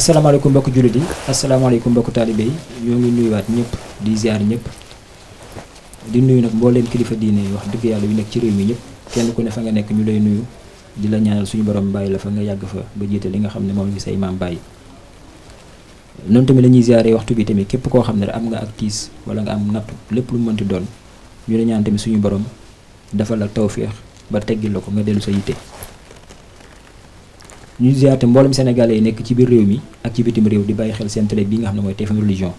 asalaamaaleykum mbokki jullit yi asalaamaaleykum mbokki taalibe yi ñoo ngi nuyuwaat ñëpp di ziar ñëpp di nuyu nag mbooleem kilifa diine yi wax dëgg yàlla yu nekk ci réew mi ñëpp kenn ku ne fa nga nekk ñu lay nuyu di la ñaanal suñu borom bàyyi la fa nga yàgg fa ba jiite li nga xam ne moom ngi say maam bàyyi. noonu tamit la ñuy ziaree waxtu bi tamit képp koo xam ne am nga ak tiis wala nga am nattu lépp lu mu mënti doon ñu la ñaan tamit suñu borom defal la tawféex ba teggil la ko nga dellu sa yitte. ñuy ziar te mboolem sénégalais yi nekk ci biir réew mi ak ci bitim réew di bàyyi xel seen télé bi nga xam ne mooy TFM religion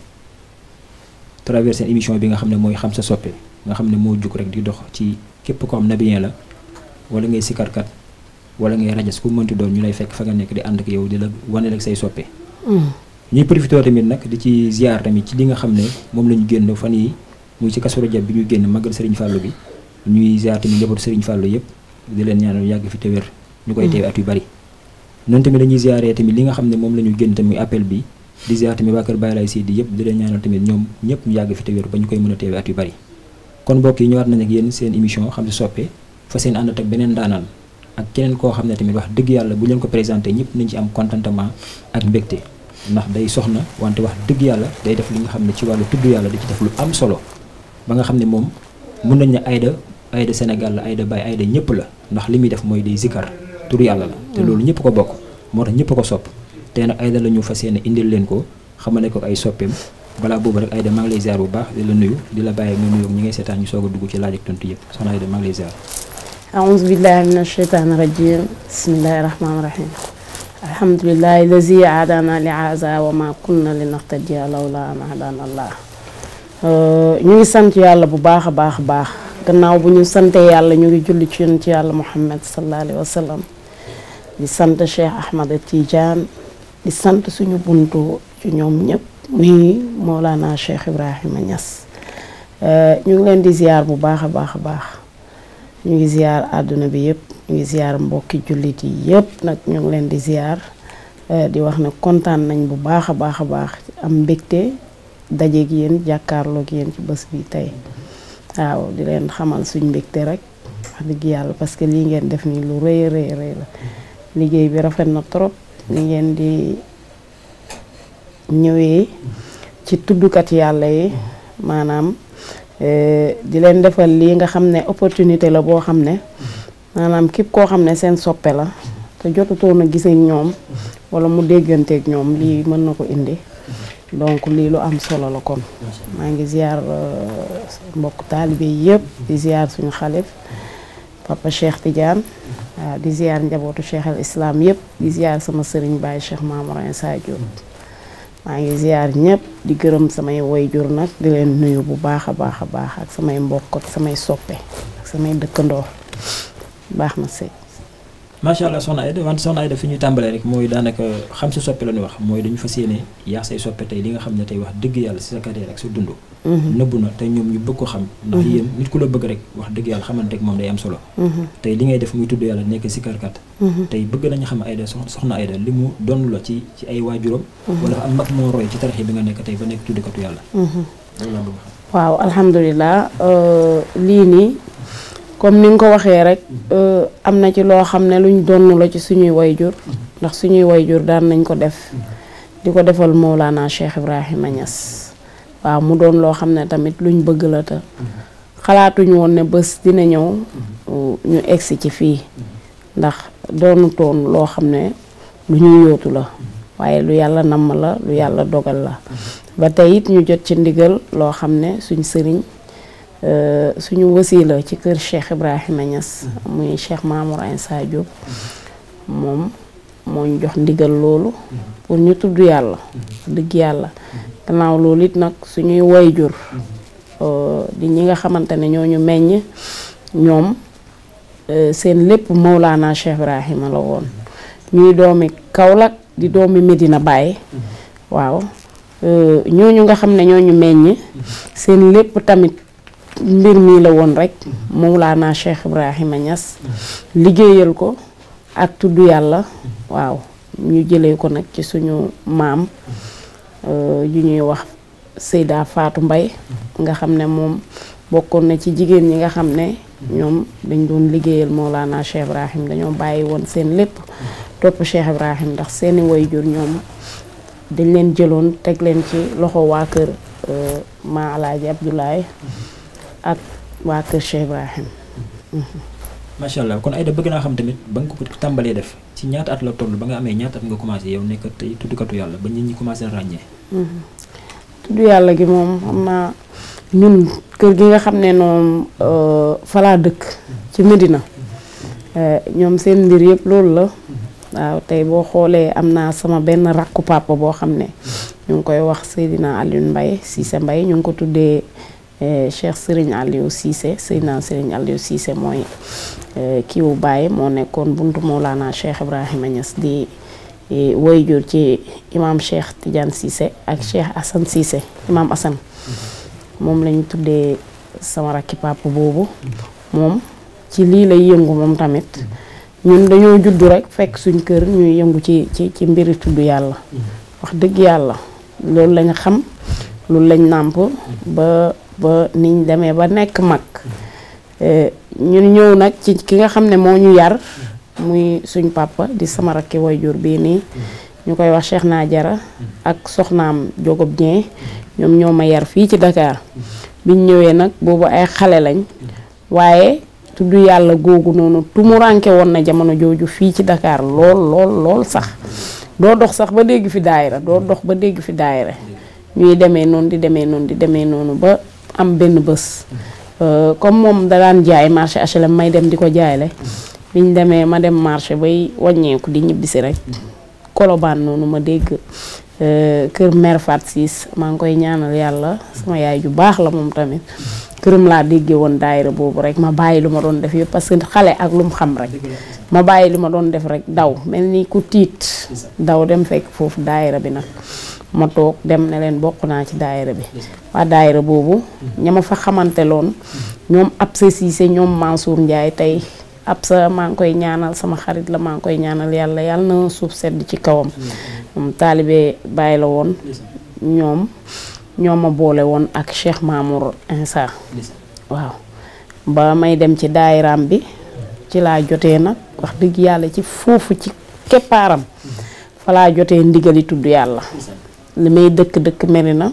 travers seen émission bi nga xam ne mooy xam sa soppe nga xam ne moo jug rek di dox ci képp ko am nabiyeen la wala ngay sikarkat wala ngay rajas ku mënti doon ñu lay fekk fa nga nekk di ànd ak yow di la wane rek say soppe. ñuy profité tamit nag di ci ziar tamit ci li nga xam ne moom la ñu génn fan yi muy ci Kazu Rajab bi ñu génn magal Serigne Fallou bi ñuy ziar tamit njabootu Serigne Fallou yëpp di leen ñaanal yàgg fi te wér ñu koy teew at yu bari. noonu tamit dañuy ziaree tamit li nga xam ne moom la ñu génn tamit appel bi di ziar tamit waa kër Baye Laye Seydi yëpp di leen ñaanal tamit ñoom ñëpp ñu yàgg fi te wér ba ñu koy mën a teew at yu bari. kon mbokk yi ñëwaat nañ ak yéen seen émission xam sa soppe fa seen ànd ak beneen daanaan ak keneen koo xam ne tamit wax dëgg yàlla bu leen ko présenté ñëpp nañ ci am contentement ak mbégte ndax day soxna wante wax dëgg yàlla day def li nga xam ne ci wàllu tudd yàlla di ci def lu am solo ba nga xam ne moom mun nañ ne Aïda Sénégal la Aïda Baye Aïda ñëpp la ndax li muy def mooy day zikar tur yàlla la te loolu ñëpp ko bokk moo tax ñëpp ko sopp te nag Aïda la ñu fas yéene indil leen ko xamane ko ay soppeem balaa boobu rek Aïda maa ngi lay ziar bu baax di la nuyu di la bàyyi nga nuyu ñi ngay seetaan ñu soog a dugg ci laaj ak tontu yëpp soxna Aïda maa ngi lay ziar. aouzu billahi mina shaytaani rajim bismillahi rahmaani rahim alhamdulillahi lazi aadana li aza wa ma kunna li naxtadiya lawla an hadana allah. ñu ngi sant yàlla bu baax a baax a baax gannaaw bu ñu sante yàlla ñu ngi julli ci yonent yàlla Muhammad sallallahu alayhi wa sallam di sant Cheikh Ahmad Tidiane di sant suñu buntu ci ñoom ñëpp muy Mawlana Cheikh Ibrahima Niass ñu ngi leen di ziar bu baax a baax a baax ñu ngi ziar àdduna bi yëpp ñu ngi ziar mbokki jullit yi yëpp nag ñu ngi leen di ziar di wax ne kontaan nañ bu baax a baax a baax am mbégte dajeeg yéen jàkkaarloog yéen ci bés bi tey waaw di leen xamal suñ mbégte rek wax dëgg yàlla parce que lii ngeen def nii lu rëy rëy rëy la liggéey bi rafet na trop ni ngeen di ñëwee ci tuddukat yàlla yi maanaam di leen defal lii nga xam ne opportunité la boo xam ne maanaam képp koo xam ne seen soppe la te jotutoon a gisee ñoom wala mu dégganteeg ñoom lii mën na ko indi donc lii lu am solo la kon maa ngi ziar mbokk taalibe yëpp di ziar suñu xalif papa Cheikh Tidiane waaw di ziar njabootu Cheikh al Islam yëpp di ziar sama sëriñ Baye Cheikh Mamour Insa Diop maa ngi ziar ñëpp di gërëm samay woyjur nag di leen nuyu bu baax a baax a baax ak samay mbokk ak samay soppe ak samay dëkkandoor baax na sëy macha allah soxna Aïda wante soxna Aïda fi ñuy tàmbalee rek mooy daanaka xam sa soppe la ñu wax mooy dañu fas yéene yaa say soppe tey li nga xam ne tey wax dëgg yàlla si sa carrière ak sa dund nëbbu na te ñoom ñu bëgg ko xam ndax yéen nit ku la bëgg rek wax dëgg yàlla xamante ak moom day am solo tey li ngay def muy tudd yàlla nekk sikarkat tey bëgg nañu xam Aïda soxna Aïda li mu doon la ci ay waajuram wala am mag moo roy ci tarax bi nga nekk tey ba nekk tuddkatu yàlla loolu laa bëgg xam waaw alhamdulilah lii nii comme ni nga ko waxee rek am na ci loo xam ne luñ donn la ci suñuy wayjur ndax suñuy wayjur daan nañ ko def di ko defal Mawlana Cheikh Ibrahima Niass waaw mu doon loo xam ne tamit luñ bëgg la te xalaatuñu woon ne bés dina ñëw ñu egsi ci fii ndax doonu toon loo xam ne lu ñuy yóotu la waaye lu yàlla namm la lu yàlla dogal la ba tey it ñu jot ci ndigal loo xam ne suñ sëriñ suñu wasila ci kër Cheikh Ibrahima Niass muy Cheikh Mamour Insa Diop moom moo ñu jox ndigal loolu pour ñu tudd yàlla dëgg yàlla gannaaw loolu it nag suñuy wayjur di ñi nga xamante ne ñoo ñu meññ ñoom seen lépp Mawlana Cheikh Ibrahima la woon ñuy doomi Kaolack di doomi Medina Baye waaw ñooñu nga xam ne ñooñu meññ seen lépp tamit mbir mii la woon rek Mawlana Cheikh Ibrahima Niass liggéeyal ko ak tudd yàlla waaw ñu jëlee ko nag ci suñu maam yu ñuy wax Seyda Fatou Mbaye nga xam ne moom bokkoon na ci jigéen ñi nga xam ne ñoom dañ doon liggéeyal Mawlana Cheikh Ibrahim dañoo bàyyi woon seen lépp topp Cheikh Ibrahim ndax seeni waajur ñoom dañ leen jëloon teg leen ci loxo waa kër ma Alaaji Abdoulaye ak waa kër Cheikh Ibrahim. macha allah kon Aida bëgg naa xam tamit ba nga ko tàmbalee def ci ñaata at la toll ba nga amee ñaata at nga commencé yow nekk tey tuddkatu yàlla ba nit ñi commencé ràññee. tudd yàlla gi moom xam naa ñun kër gi nga xam ne noonu falaa dëkk ci Medina ñoom seen mbir yëpp loolu la. waaw tey boo xoolee am naa sama benn rakku papa boo xam ne ñu ngi koy wax Seydina Aliou Mbaye Cissé Mbaye ñu ngi ko tuddee Cheikh Serigne Aliou Cissé Seydina Serigne Aliou Cissé mooy kiiwu Baye moo nekkoon buntu Mawlana Cheikh Ibrahima Niass di waajur ci imam Cheikh Tidiane Cissé ak Cheikh Assane Cissé imam Assane moom lañu tuddee sama rakki papa boobu moom ci lii lay yëngu moom tamit ñun dañoo juddu rek fekk suñ kër ñuy yëngu ci mbiri tudd yàlla wax dëgg yàlla loolu lañ xam loolu lañ nàmp ba niñ demee ba nekk mag ñun ñëw nag ci ki nga xam ne moo ñu yar muy suñ papa di sama rakki wayjur bii nii ñu koy wax Cheikh Nadiara ak soxnaam Jogob Dieng ñoom ñoo ma yar fii ci Dakar biñ ñëwee nag boobu ay xale lañ waaye tudd yàlla googu noonu tumuranke woon na jamono jooju fii ci Dakar lool sax doo dox sax ba dégg fi daayira ñuy demee noonu ba am benn bés comme moom da daan jaay marché HLM may dem di ko jaayle biñ demee ma dem marché bay wàññeeku di ñibbisi rek Kolobaan noonu ma dégg kër mère Fat Sis maa ngi koy ñaanal yàlla sama yaay ju baax la moom tamit këram laa déggee woon daayira boobu rek ma bàyyi lu ma doon def yëpp parce que xale ak lu mu xam rek ma bàyyi lu ma doon def rek daw mel ni ku tiit daw dem fekk foofu daayira bi nag ma toog dem ne leen bokk naa ci daayira bi waa daayira boobu ña ma fa xamante loon ñoom Absa Cissé ñoom Mansour Ndiaye tey Absa maa ngi koy ñaanal sama xarit la maa ngi koy ñaanal yàlla na suuf sedd ci kawam moom taalibe bàyyi la woon ñoom ma boole woon ak Cheikh Mamour Insa waaw ba may dem ci daayiraam bi ci laa jotee nag wax dëgg yàlla ci foofu ci keppaaram fa laa jotee ndigali tudd yàlla li may dëkk Medina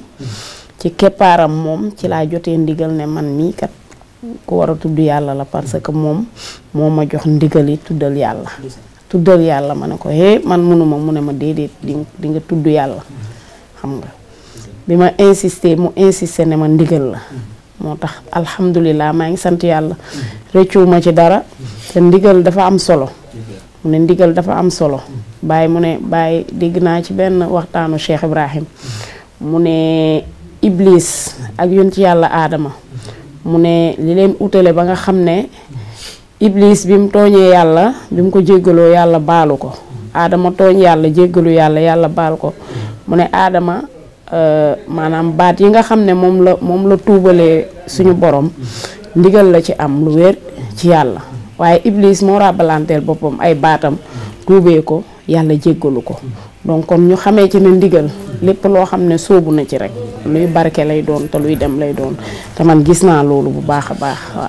ci keppaaram moom ci laa jotee ndigal ne man mii kat ku war a tudd yàlla la parce que moom moo ma jox ndigali tuddal yàlla ma ne ko man mënuma mu ne ma déedéet di nga tudd yàlla xam nga bi ma mu insisté ne ma ndigal la moo tax alhamdulilah maa ngi sant yàlla rëccuwuma ci dara te ndigal dafa am solo mu ne ndigal dafa am solo mu ne Baye dégg naa ci benn waxtaanu Cheikh Ibrahim mu ne Iblis ak yonent yàlla Adama mu ne li leen utale ba nga xam ne Iblis bi mu tooñee yàlla bi mu ko jéggaloo yàlla baalu ko Adama tooñ yàlla jéggalu yàlla baal ko mu ne Adama maanaam baat yi nga xam ne moom la tuubalee suñu borom ndigal la ci am lu wér ci yàlla waaye Iblis moo ràbbalanteel boppam ay baatam tuubee ko yàlla jéggalu ko donc kon ñu xamee ci ne ndigal lépp loo xam ne sóobu na ci rek luy barke lay doon te luy dem lay doon te man gis naa loolu bu baax a baax waaw.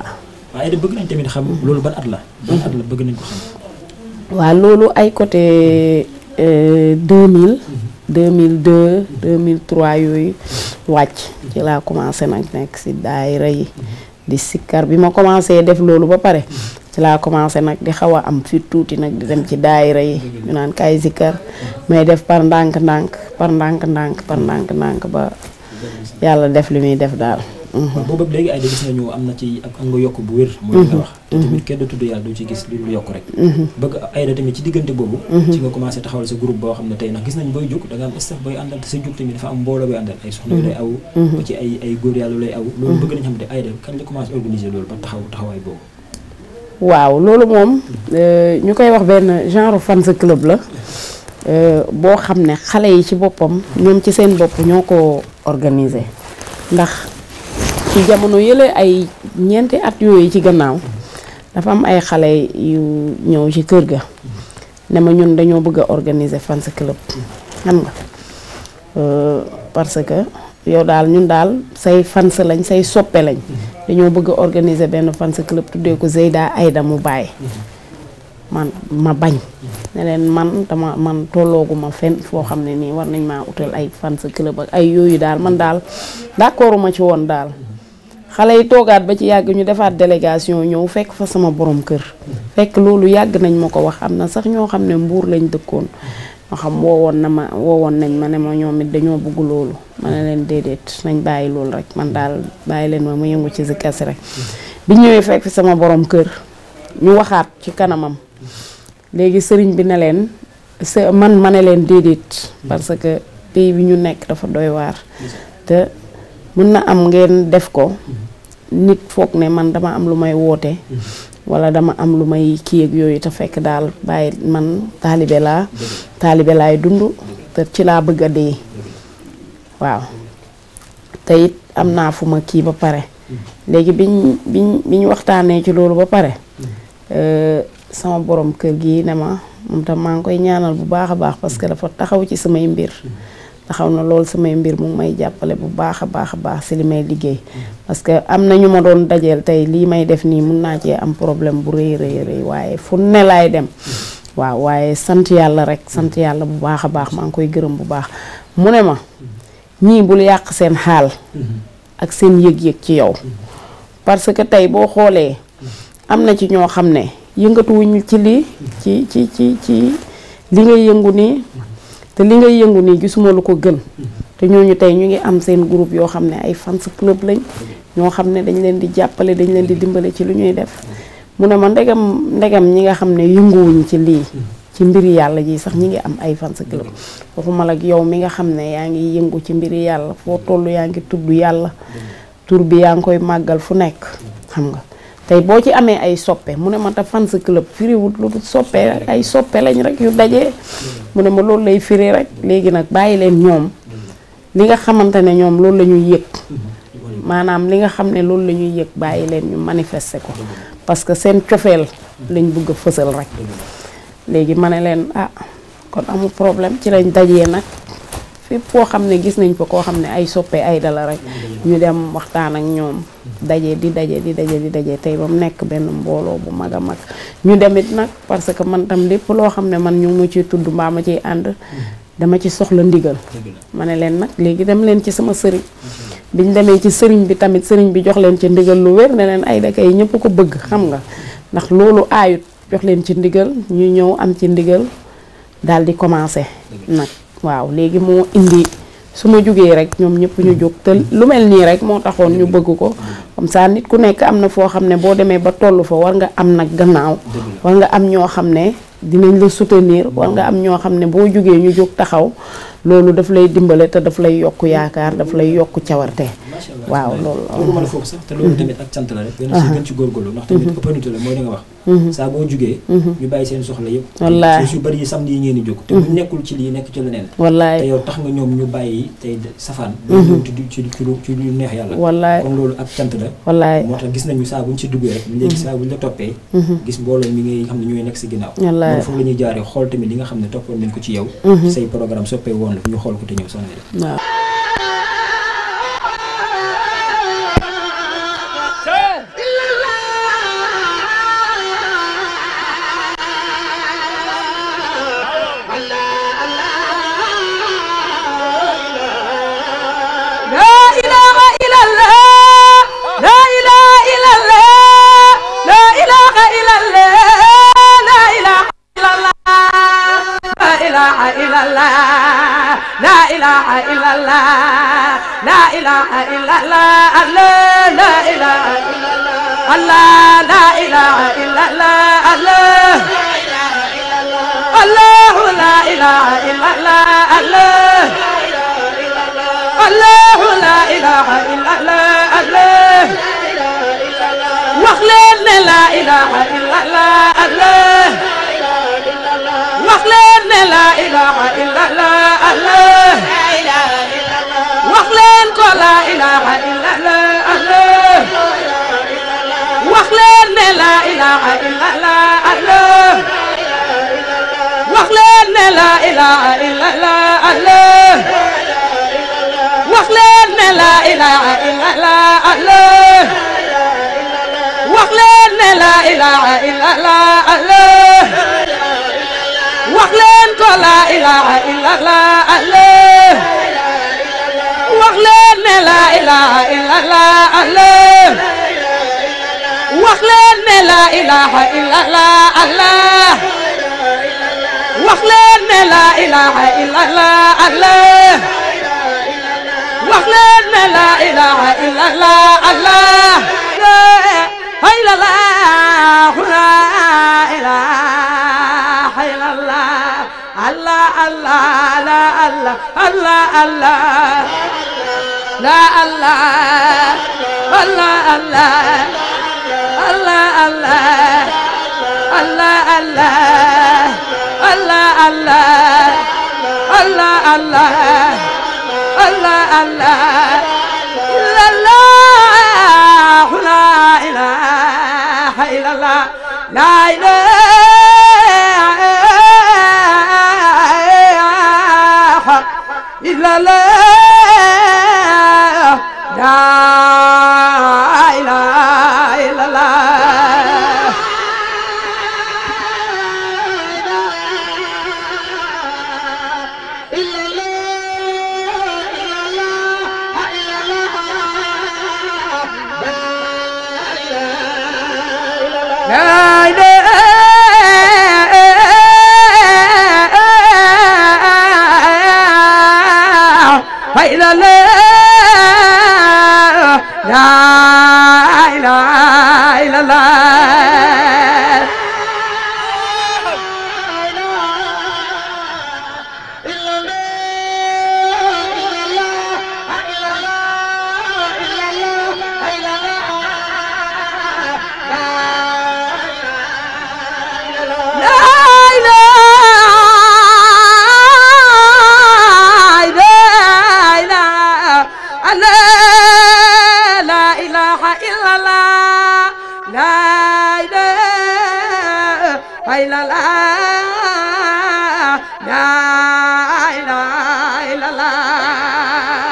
waaye bëgg nañ tamit xam loolu ban at la bëgg nañ ko xam. waaw loolu ay côté 2000. 2002 2003 yooyu wàcc ci laa commencé nag nekk si daayira yi di sikkar bi ma commencé def loolu ba pare ci laa commencé nag di xaw a am fi tuuti nag di dem ci daayira yi ñu naan kaay sikkar may def par ndànk-ndànk ba yàlla def li muy def daal. boobu ba léegi ay gis nañu am na ci ak nga yokk bu wér. mooy li nga wax. te tamit kenn du tudd yàlla du ci gis lu yokk rek. bëgg Aida tamit ci diggante boobu. ci nga commencé taxawal sa groupe boo xam ne tey ndax gis nañ booy jóg da nga am staff booy àndal te sa jóg tamit dafa am mbooloo booy àndal ay soxna yu lay aw. ba ci ay góor yàlla lay aw. loolu bëgg nañ xam ne Aida kañ la commencé organiser loolu ba taxawaay boobu. waaw loolu moom ñu koy wax benn genre fans club la boo xam ne xale yi ci boppam ñoom ci seen bopp ñoo ko organiser ndax ci jamono yële ay ñeenti at yooyu ci gannaaw dafa am ay xale yu ñëw ci kër ga ne ma ñun dañoo bëgg a organiser fans club xam nga parce que yow daal ñun daal say fans lañ say soppe lañ dañoo bëgg a organiser benn fans club tuddee ko Zeyda Aida mu bàyyi man ma bañ ne leen man tollooguma fenn foo xam ne nii war nañ maa utal ay fans club ak ay yooyu daal man daal d'accorduma ci woon daal. xale yi toogaat ba ci yàgg ñu defaat délégation ñëw fekk fa sama borom kër. fekk loolu yàgg nañ ma ko wax am na sax ñoo xam ne Mbuur lañ dëkkoon. ma xam woowoon nañ ma ne ma ñoom it dañoo bëgg loolu ma ne leen déedéet nañ bàyyi loolu rek man daal bàyyi leen ma yëngu ci zikar rek. bi ñëwee fekk fi sama borom kër ñu waxaat ci kanamam léegi sëriñ bi ne leen man ma ne leen déedéet parce que pays bi ñu nekk dafa doy waar te mën na am ngeen def ko nit foog ne man dama am lu may woote wala dama am lu may kii ak yooyu te fekk daal bàyyi man taalibe laay dund te ci laa bëgg a dee waaw te it am naa fu ma kii ba pare léegi biñ waxtaanee ci loolu ba pare sama borom kër gi ne ma moom tam maa ngi koy ñaanal bu baax a baax parce que dafa taxaw ci samay mbir taxaw na lool samay mbir mu ngi may jàppale bu baax a baax si li may liggéey parce que am na ñu ma doon dajeel tey lii may def nii mun naa cee am problème bu rëy waaye fu ne laay dem waaw waaye sant yàlla rek sant yàlla bu baax a baax maa ngi koy gërëm bu baax mu ne ma ñii bul yàq seen xaal ak seen yëg-yëg ci yow parce que tey boo xoolee am na ci ñoo xam ne yëngatuwuñ ci lii ci li ngay yëngu nii te li ngay yëngu nii gisuma lu ko gën te ñooñu tey ñu ngi am seen groupe yoo xam ne ay fans club lañ ñoo xam ne dañ leen di jàppale dañ leen di dimbale ci lu ñuy def mu ne ma ndegam ñi nga xam ne yënguwuñ ci lii ci mbiri yàlla ji sax ñi ngi am ay fans club waxuma la ak yow mi nga xam ne yaa ngi yëngu ci mbiri yàlla foo toll yaa ngi tudd yàlla tur bi yaa ngi koy màggal fu nekk xam nga tey boo ci amee ay soppe mu ne ma ta fans club firiwut lu soppe ay soppe lañ rek yu dajee mu ne ma loolu lay firi rek léegi nag bàyyi leen ñoom li nga xamante ne ñoom loolu la ñuy yëg maanaam li nga xam ne loolu la ñuy yëg bàyyi leen ñu manifester ko parce que seen cofeel lañ bëgg a fësal rek léegi ma ne leen kon amul problème ci lañ dajee nag fépp foo xam ne gis nañ fa koo xam ne ay soppe ay dala rek ñu dem waxtaan ak ñoom daje di daje tey ba mu nekk benn mbooloo bu mag a mag ñu demit nag parce que man tam lépp loo xam ne man ñu ngi ma ciy tudd mbaa ma ciy ànd dama ci soxla ndigal ma ne leen nag léegi dem leen ci sama sëriñ biñ demee ci sëriñ bi tamit sëriñ bi jox leen ci ndigal lu wér ne leen ay daka yi ñëpp ko bëgg xam nga ndax loolu aayut jox leen ci ndigal ñu ñëw am ci ndigal daal di commencé nag waaw léegi moo indi su ma jógee rek ñoom ñëpp ñu jóg te lu mel nii rek moo taxoon ñu bëgg ko comme ça nit ku nekk am na foo xam ne boo demee ba toll fa war nga am nag gannaaw war nga am ñoo xam ne dinañ la soutenir war nga am ñoo xam ne boo jógee ñu jóg taxaw loolu daf lay dimbale te daf lay yokk yaakaar daf lay yokk cawarte waaw loolu mën a foofu sax te loolu tamit ak sant la rek gën ci góorgóorlu ndax tamit opportunité la mooy da nga wax saa boo jógee ñu bàyyi seen soxla yëpp wallaay su bari yi samedi yi ngeen di jóg te bu nekkul ci lii nekk ci leneen wallaay te yow tax nga ñoom ñu bàyyi tey safaan ñëw ci lu neex yàlla wallaay comme loolu ak sant la wallaay moo tax gis nañu saa buñ ci duggee rek léegi saa buñ la toppee gis mbooloo mi ngay xam ne ñooy nekk si ginnaaw wallaay foofu la ñuy jaaree xool tamit li nga xam ne toppoon nañ ko ci yow say programme soppee woon la ñu xool ko te ñëw sax waaw wax leen ko la ilaha illallah Allah wax leen ne la ilaha illallah Allah wax leen ne la ilaha illallah Allah wax leen ne la ilaha illallah Allah wax leen ne la ilaha illallah Allah hay la ilaha illallah Allah Allah la Allah Allah Allah la Allah Allah Allah Allah Allah Allah Allah Allah Allah Allah Allah Allah Allah la ilaha illallah la ilaha illallah la ilaha illallah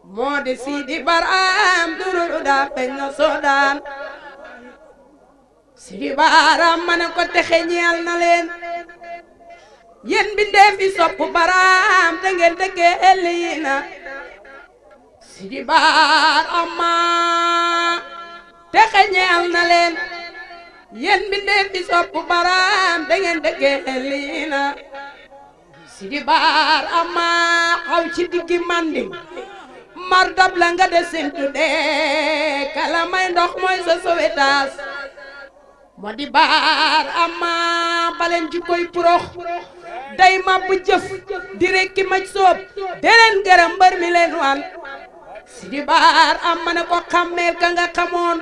moo di Sidi Baram durul da peñ na Soodaan Sidi Baram ma ne ko texe ñeel na leen yéen bindee fi sopp Baram te ngeen dëkkee Eliina Sidi Baram ma texe ñeel na leen yéen bindee fi sopp Baram te ngeen dëkkee Eliina Sidi Baram ma xaw ci diggi Manding mar dab la nga de sentu de kala may ndox mooy sa sowetaas moo di Baram ma baleen ji koy purox day ma bu jëf di rekki maj soob de leen gërëm mbër mi leen wan Sidi Baram ma ne ko xammeel ka nga xamoon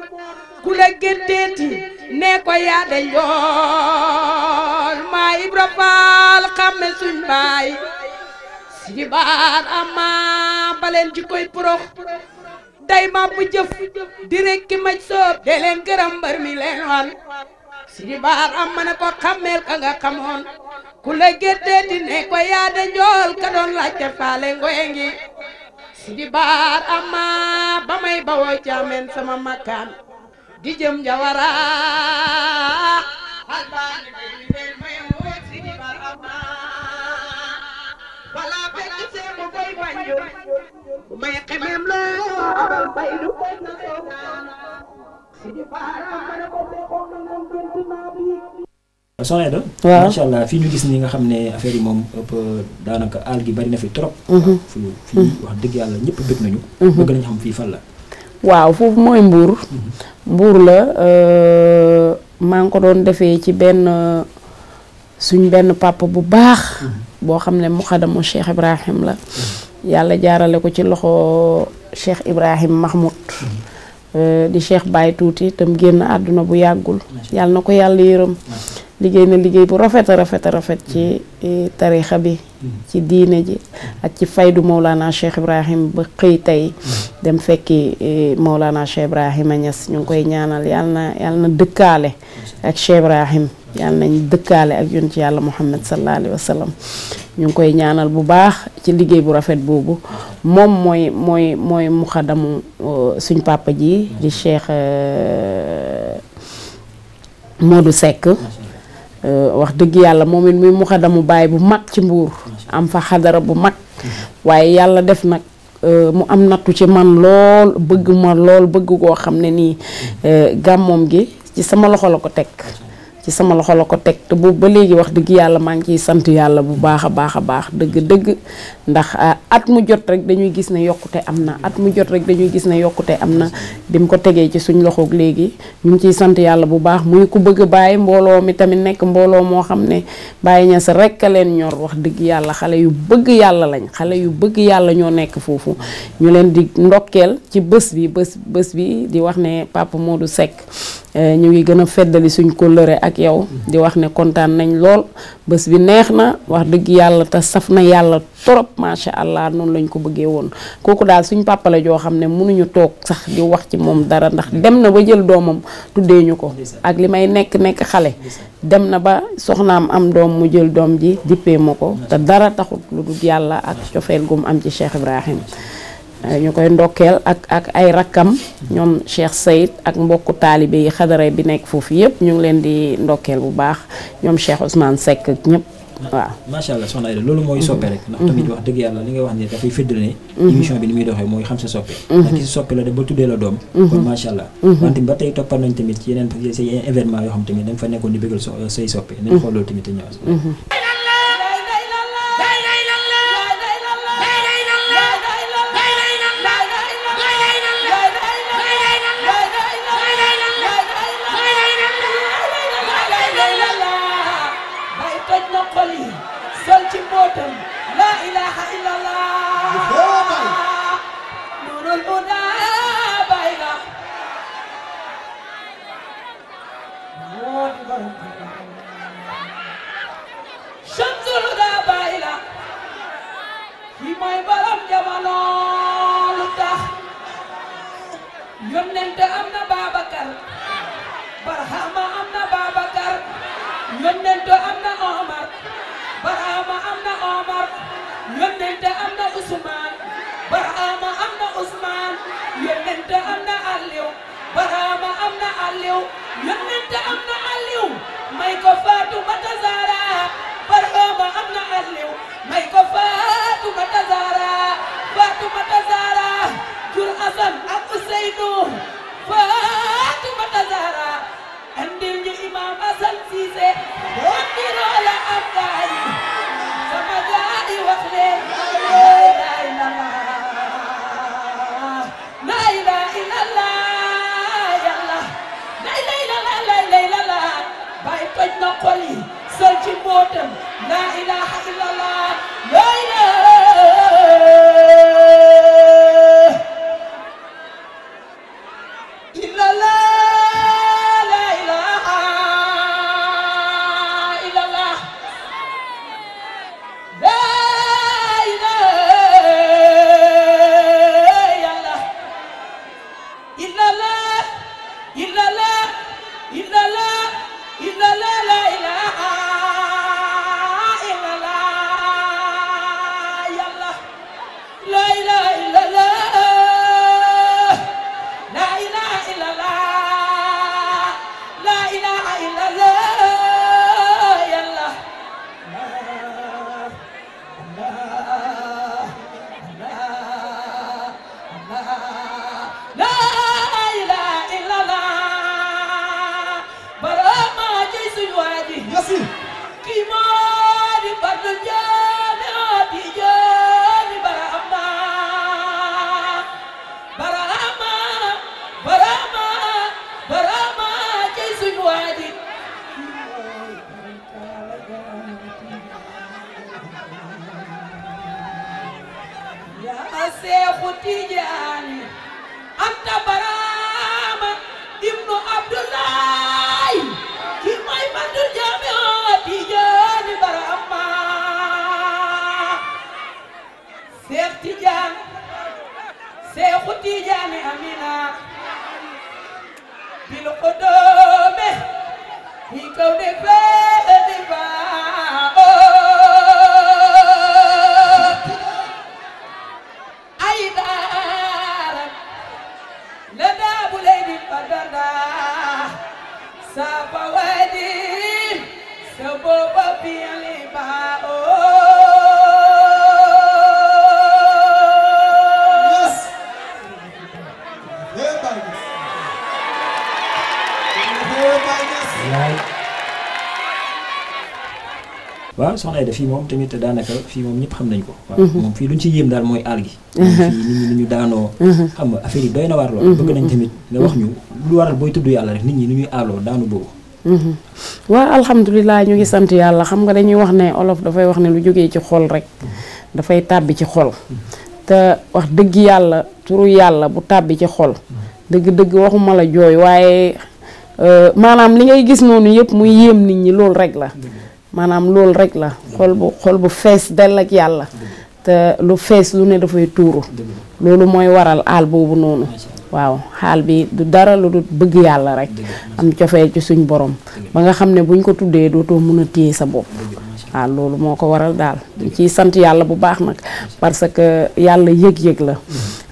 ku la gétteeti ne ko yaa de njool maa Ibra Faal xamme suñ baay Sidi Baram ma baleen ji koy purox day ma bu jëf di rekki maj soob de leen gërëm mbër mi leen wan Sidi Baram ma ne ko xammeel ka nga xamoon ku la gétteeti ne ko yaa de njool ka doon laajte faale ngoye ngi Sidi Baram ma ba may bawoo caamen sama makkaan di jëm Jawara albaani leen may woo Sidi Baram ma wala fekk seemu koy banjul bu may xemem loo abal baydu na Soodaan Sidi Baram ma ne ko seexoon na moom donti naa bi soxna Aida waaw macha allah fii ñu gis ni nga xam ne affaire yi moom ëpp daanaka àll gi bari na fi trop fii wax dëgg yàlla ñëpp bëgg nañu bëgg nañu xam fii fan la waaw foofu mooy Mbour Mbour la maa ngi ko doon defee ci benn suñ benn papa bu baax boo xam ne muxadamu Cheikh Ibrahim la yàlla jaarale ko ci loxo Cheikh Ibrahim Mahmoud di Cheikh Baye tuuti tam génn àdduna bu yàggul yàlla na ko yàlla yërëm liggéey na liggéey bu rafet a rafet ci tarixa bi ci diine ji ak ci faydu Mawlana Cheikh Ibrahim ba xëy tey dem fekki Mawlana Cheikh Ibrahima Niass ñu ngi koy ñaanal yàlla na dëkkaale ak Cheikh Ibrahim yàlla nañ dëkkaale ak yonent yàlla Muhammad sallallahu alayhi wa sallam ñu ngi koy ñaanal bu baax ci liggéey bu rafet boobu moom mooy muxadamu suñ papa ji di Cheikh Modou Seck wax dëgg yàlla moom it muy muxadamu baay bu mag ci Mbuur am fa xadara bu mag waaye yàlla def nag mu am nattu ci man lool bëgg ma lool bëgg koo xam ne nii gàmmoom gi ci sama loxo la ko teg te boobu ba léegi wax dëgg yàlla maa ngi ciy sant yàlla bu baax a baax dëgg ndax at mu jot rek dañuy gis ne yokkute am na bi mu ko tegee ci suñ loxoog léegi ñu ngi ciy sant yàlla bu baax muy ku bëgg bàyyi mbooloo mi tamit nekk mbooloo moo xam ne Baye Niass rek a leen ñor wax dëgg yàlla xale yu bëgg yàlla lañ xale yu bëgg yàlla ñoo nekk foofu ñu leen di ndokkeel ci bés bi di wax ne Papa Modou Seck ñu ngi gën a feddali suñ kóllëre ak yow di wax ne kontaan nañ lool bés bi neex na wax dëgg yàlla te saf na yàlla torop macha allah noonu lañ ko bëggee woon kooku daal suñ papa la joo xam ne mënuñu toog sax di wax ci moom dara ndax dem na ba jël doomam tuddee ñu ko ak li may nekk xale dem na ba soxnaam am doom mu jël doom ji dippee ma ko te dara taxut lu dul yàlla ak cofeel gum am ci Cheikh Ibrahim ñu koy ndokkeel ak ay rakkam ñoom Cheikh Sayid ak mbokku taalibe yi xadara bi nekk foofu yëpp ñu ngi leen di ndokkeel bu baax ñoom Cheikh Ousmane Seck ak ñëpp waaw. macha allah soxna Aida loolu mooy soppe rek. ndax tamit wax dëgg yàlla li ngay wax ni dafay fëddal ne. émission bi ni muy doxee mooy xam sa soppe. ndax ki sa soppe la dem ba tuddee la doom. kon macha allah. wante ba tey toppal nañ tamit ci yeneen événement yoo xam tamit da nga fa nekkoon di bëggal say soppe. nañ xool loolu tamit ñëwaat. yonent am na Babacar Barhama am na Babacar yonent am na Omar Barhama am na Omar yonent am na Ousmane Barhama am na Ousmane yonent am na Aliou Barhama am na Aliou yonent am na Aliou may ko Fatoumata Zahra Barhama am na Aliou may ko Fatoumata Zahra Fatoumata Zahra jur Asan ak Ousseynou Fatoumata Zahra andil ñu Imam Asan Cissé andiroo la am gaay sama gaay wax leen la ilaha illallah yàlla la ilaha illallah bay toj na xol yi sol ci mbootam la ilaha illallah la ilaha Seexu Tijaani Anta Barama ibnu Abdullahi ki mooy Badul Jaame Tijaan Seexu Tijaani Amina bil qudumi fi kawni fadiba aydaran lada bulaydi fadada saba wadi saboba fi aliba waaw soxna Aida fii moom tamit daanaka fii moom ñëpp xam nañ ko. waaw moom fii luñ ci yéem daal mooy aal gi. fii nit ñi ni ñu daanoo. xam nga affaire yi doy na waar lool. bëgg nañ tamit nga wax ñu lu waral booy tudd yàlla rek nit ñi ni ñuy aaloo daanu boobu. waaw alhamdulilah ñu ngi sant yàlla xam nga dañuy wax ne olof dafay wax ne lu jógee ci xol rek dafay tàbbi ci xol te wax dëgg yàlla turu yàlla bu tàbbi ci xol dëgg-dëgg waxuma la jooy waaye maanaam li ngay gis noonu yëpp muy yéem nit ñi loolu rek la. maanaam loolu rek la xol bu fees dell ak yàlla te lu fees lu ne dafay tuuru loolu mooy waral aal boobu noonu waaw xaal bi du dara lu dul bëgg yàlla rek am cofee ci suñ borom ba nga xam ne buñ ko tuddee dootoo mun a téye sa bopp waaw loolu moo ko waral daal ciy sant yàlla bu baax nag parce que yàlla yëg-yëg la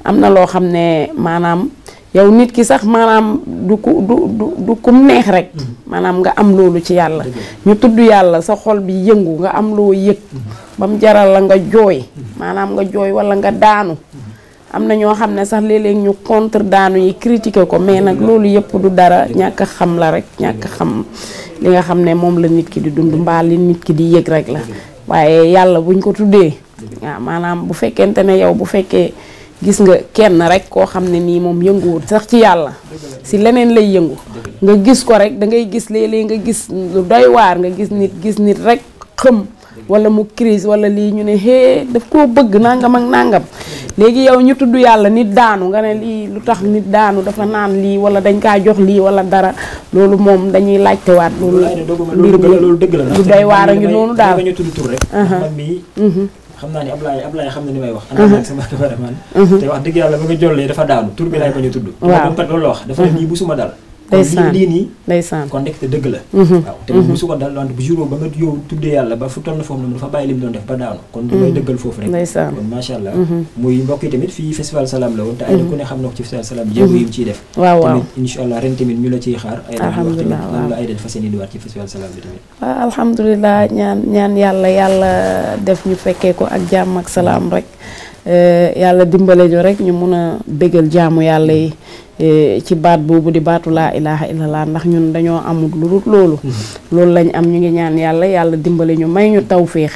am na loo xam ne maanaam yow nit ki sax maanaam du kum neex rek maanaam nga am loolu ci yàlla ñu tudd yàlla sa xol bi yëngu nga am loo yëg ba mu jaral la nga jooy maanaam nga jooy walla nga daanu am na ñoo xam ne sax léeg-léeg ñu contre daanu yi critiquer ko mais nag loolu yëpp du dara ñàkk a xam la rek ñàkk a xam li nga xam ne moom la nit ki di dund mbaa li nit ki di yëg rek la waaye yàlla buñ ko tuddee waaw maanaam bu fekkente ne yow bu fekkee gis nga kenn rek koo xam ne nii moom yënguwut sax ci yàlla si leneen lay yëngu nga gis ko rek da ngay gis léeg-léeg nga gis lu doy waar nga gis nit rek xëm wala mu crise wala lii ñu ne hee daf koo bëgg nangam ak nangam léegi yow ñu tudd yàlla nit daanu nga ne lii lu tax nit daanu dafa naan lii wala dañ kaa jox lii wala dara loolu moom dañuy laajtewaat loolu mbir mi lu doy waar a ngi noonu daal xam naa ni Ablaye xam na ni may wax ànd ak sama cameraman te wax dëgg yàlla ba nga jollee dafa daanu tur bi laay bañ a tudd moom kat loolu la wax dafa ne nii busuma dal lii nii ndeysaan kon nekk te dëgg la waaw te moom busu ko dal wante bu jour ba nga yow tuddee yàlla ba fu toll na foofu noonu dafa bàyyi li mu doon def ba daanu kon du may dëggal foofu rek ndeysaan kon macha allah muy mbokk yi tamit fii festival Salam la woon te Aida ku ne xam na ko ci festival Salam jéego yi mu ciy def waaw tamit incha allah ren tamit ñu la ciy xaar Aida wax tamit lan la Aida dafa seen indiwaat ci festival Salam bi tamit waaw alhamdulilah ñaan yàlla def ñu fekkee ko ak jàmm ak salaam rek yàlla dimbale ñu rek ñu mun a bégal jaamu yàlla yi ci baat boobu di baatu laa ilaha illallah ndax ñun dañoo amul lu dul loolu lañ am ñu ngi ñaan yàlla dimbale ñu may ñu tawféex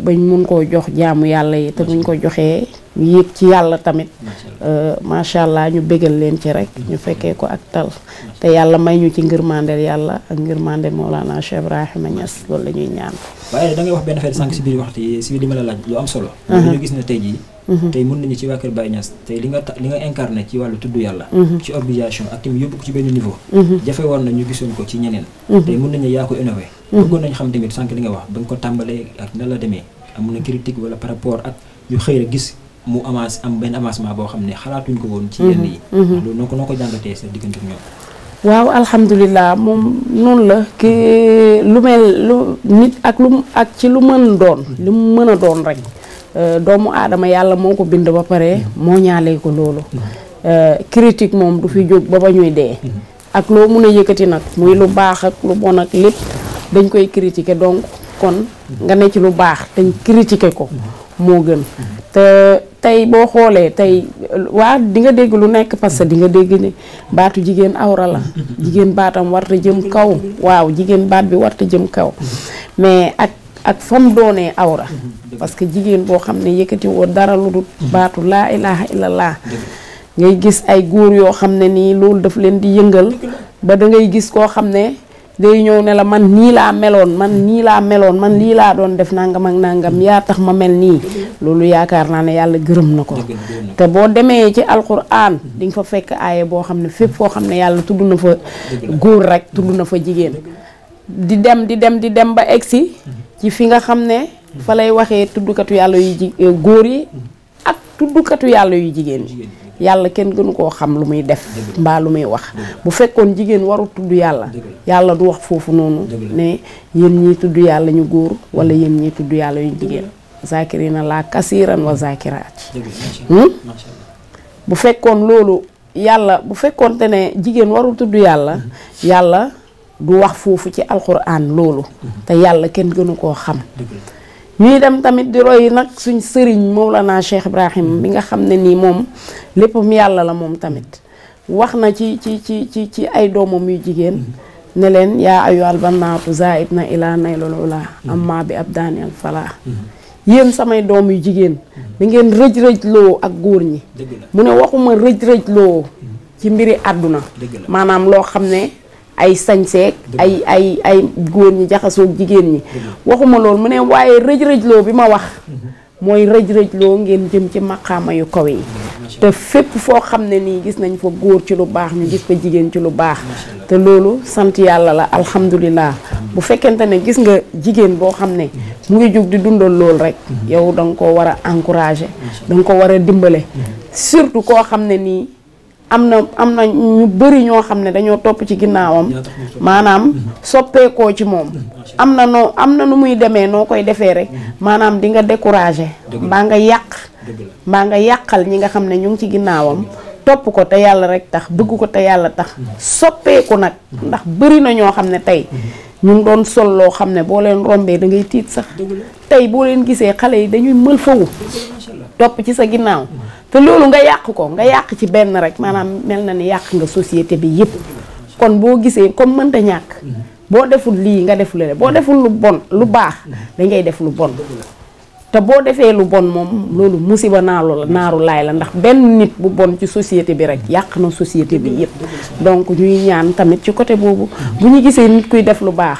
bañ mun koo jox jaamu yàlla yi te buñ ko joxee ñu yëg ci yàlla tamit macha allah ñu bégal leen ci rek ñu fekkee ko ak tal te yàlla may ñu ci ngërmandeel yàlla ak ngërmandeel Mawlana Cheikh Ibrahima Niass loolu la ñuy ñaan. waaye da ngay wax benn affaire sànq si biir waxtu si biir li ma la laaj lu am solo. dañu gis ne tey jii. tey mën nañu ci waa Kër Baye Niass tey li nga incarné ci wàllu tudd yàlla. ci organisation ak tamit yóbbu ko ci benn niveau. jafe woon na ñu gisoon ko ci ñeneen. tey mën nañu yaa ko innové. bëggoon nañu xam tamit sànq li nga wax ba nga ko tàmbalee ak na la demee amu na critique wala par rapport ak ñu xëy rek gis mu am benn avancement boo xam ne xalaatuñ ko woon. ci yenn yi. loolu noo ko jàngatee sa diggante ak ñoom. waaw alhamdulilah moom noonu la ki lu nit ak ci lu mën doon li mu mën a doon rek doomu aadama yàlla moo ko bind ba pare moo ñaalee ko loolu critique moom du fi jóg ba ñuy dee ak loo mun a yëkkati nag muy lu baax ak lu bon ak lépp dañ koy critiquer donc kon nga ne ci lu baax dañ critiquer ko moo gën te tey boo xoolee tey waa di nga dégg lu nekk parce que di nga dégg ne baatu jigéen awra la jigéen baatam warta jëm kaw waaw jigéen baat bi warta jëm kaw mais ak fam doonee awra parce que jigéen boo xam ne yëkkati woo dara lu dul baatu laa ilaha illallah ngay gis ay góor yoo xam ne nii loolu daf leen di yëngal ba da ngay gis koo xam ne day ñëw ne la man nii laa meloon man lii laa doon def nangam ak nangam yaa tax ma mel nii loolu yaakaar naa ne yàlla gërëm na ko te boo demee ci alquran di nga fa fekk aaye boo xam ne fépp foo xam ne yàlla tudd na fa góor rek tudd na fa jigéen di dem ba egsi ci fi nga xam ne fa lay waxee tuddukatu yàlla yu góor yi ak tuddukatu yàlla yu jigéen yi yàlla kenn gënu koo xam lu muy def mbaa lu muy wax bu fekkoon jigéen waru tudd yàlla yàlla du wax foofu noonu ne yéen ñiy tudd yàlla ñu góor wala yéen ñiy tudd yàlla yu jigéen zakirina la kasiran wa zakiraat bu fekkoon loolu yàlla bu fekkoonte ne jigéen warul tudd yàlla yàlla du wax foofu ci alquran loolu te yàlla kenn gënu koo xam ñuy dem tamit di roy nag suñ sëriñ Mawlana Cheikh Ibrahim bi nga xam ne nii moom léppam yàlla la moom tamit wax na ci ay doomam yu jigéen ne leen yaa ayyuhal bannaatu zaa'ibna ilaa naylul ula amma bi abdaanil falaa yéen samay doom yu jigéen da ngeen rëj-rëj loo ak góor ñi mu ne waxuma rëj-rëj loo ci mbiri àdduna maanaam loo xam ne ay sañseek ay góor ñi jaxasoog jigéen ñi waxuma loolu mu ne waaye rëj-rëjloo bi ma wax mooy rëj-rëjloo ngeen jëm ci maqaama yu kaw yi te fépp foo xam ne nii gis nañ fa góor ci lu baax ñu gis fa jigéen ci lu baax te loolu sant yàlla la alhamdulilah bu fekkente ne gis nga jigéen boo xam ne mu ngi jug di dundal loolu rek yow da nga ko war a encourager da nga ko war a dimbale surtout koo xam ne nii am na ñu bëri ñoo xam ne dañoo topp ci ginnaawam maanaam soppeekoo ci moom am na nu muy demee noo koy defee rek maanaam di nga décourager mbaa nga yàqal ñi nga xam ne ñu ngi ci ginnaawam topp ko te yàlla rek tax bëgg ko te yàlla tax soppeeku nag ndax bëri na ñoo xam ne tey ñu ngi doon sol loo xam ne boo leen rombee da ngay tiit sax tey boo leen gisee xale yi dañuy mël fawu topp ci sa ginnaaw te loolu nga yàq ko nga yàq ci benn rek maanaam mel na ni yàq nga société bi yëpp kon boo gisee comme mënta ñàkk boo deful lii nga def lële boo deful lu bon lu baax dangay def lu bon te boo defee lu bon moom loolu musiba naaru laay la ndax benn nit bu bon ci société bi rek yàq na société bi yëpp donc ñuy ñaan tamit ci côté boobu bu ñu gisee nit kuy def lu baax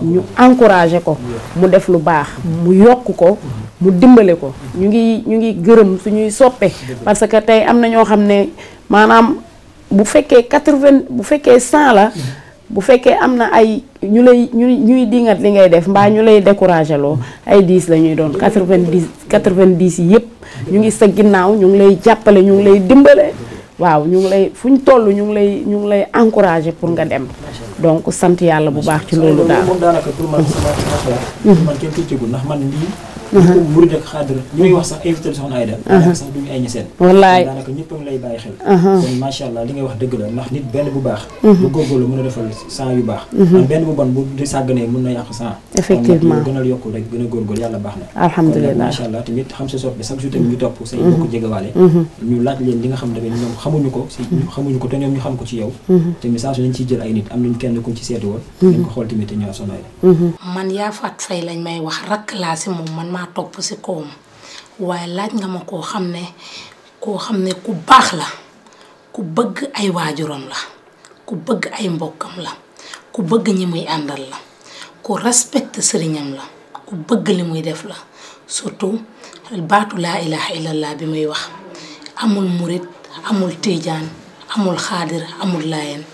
ñu encouragé ko mu def lu baax mu yokk ko mu dimbale ko ñu ngi gërëm suñuy soppe parce que tey am na ñoo xam ne maanaam bu fekkee 80 bu fekkee 100 la bu fekkee am na ay ñuy dingat li ngay def mbaa ñu lay découragé loo ay 10 la ñuy doon 90 yi yëpp ñu ngi sa ginnaaw ñu ngi lay jàppale ñu ngi lay dimbale waaw ñu ngi lay fu ñu toll ñu ngi lay encouragé pour nga dem donc sant yàlla bu baax ci loolu daal. moom daanaka pour man sama xalaat. man kenn tuutigul ndax man lii. murid ak xaadir li muy wax sax invité soxna Aïda. daanaka sax duñu ay ñeseen. wallaay daanaka ñëpp a ngi lay bàyyi xel. kon macha allah li ngay wax dëgg la ndax nit benn bu baax. bu góorgóorlu mën a defal 100 yu baax. man benn bu bon bu di sàgganee mën na yàq 100. effectivement kon gënal yokku rek gën a góorgóorlu yàlla baax na. alhamdulilah kon macha allah tamit xam sa soppe chaque jour tamit ñu topp say mbokk jegewaale. ñu laaj leen li nga xam tamit ñoom xamuñu ko te ñoom ñu xam ko ci yow. tamit saa su nañ ciy jël ay nit am nañ kenn kuñ ci seeti woon. dañ ko xool tamit te ñëw soxna Aïda. man yaa faat fay lañ may wax rakk laa si moom man maa topp si kawam waaye laaj nga ma koo xam ne ku baax la ku bëgg ay waajuram la ku bëgg ay mbokkam la ku bëgg ñi muy àndal la ku respecte sëriñam la ku bëgg li muy def la surtout baatu laa ilaha illallah bi muy wax amul murit amul tiijaan amul xaadir amul laayeen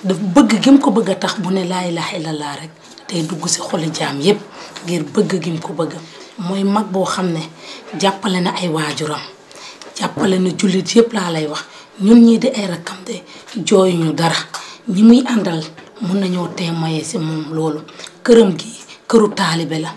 daf bëgg gim ko bëgg a tax bu ne laa ilaha illallah rek tey dugg si xoli jaam yépp ngir bëgg gim ko bëgg mooy mag boo xam ne jàppale na ay waajuram jàppale na jullit yépp laa lay wax ñun ñii di ay rakkam de jooyuñu dara ñi muy àndal mun nañoo témoigner si moom loolu këram gi këru taalibe la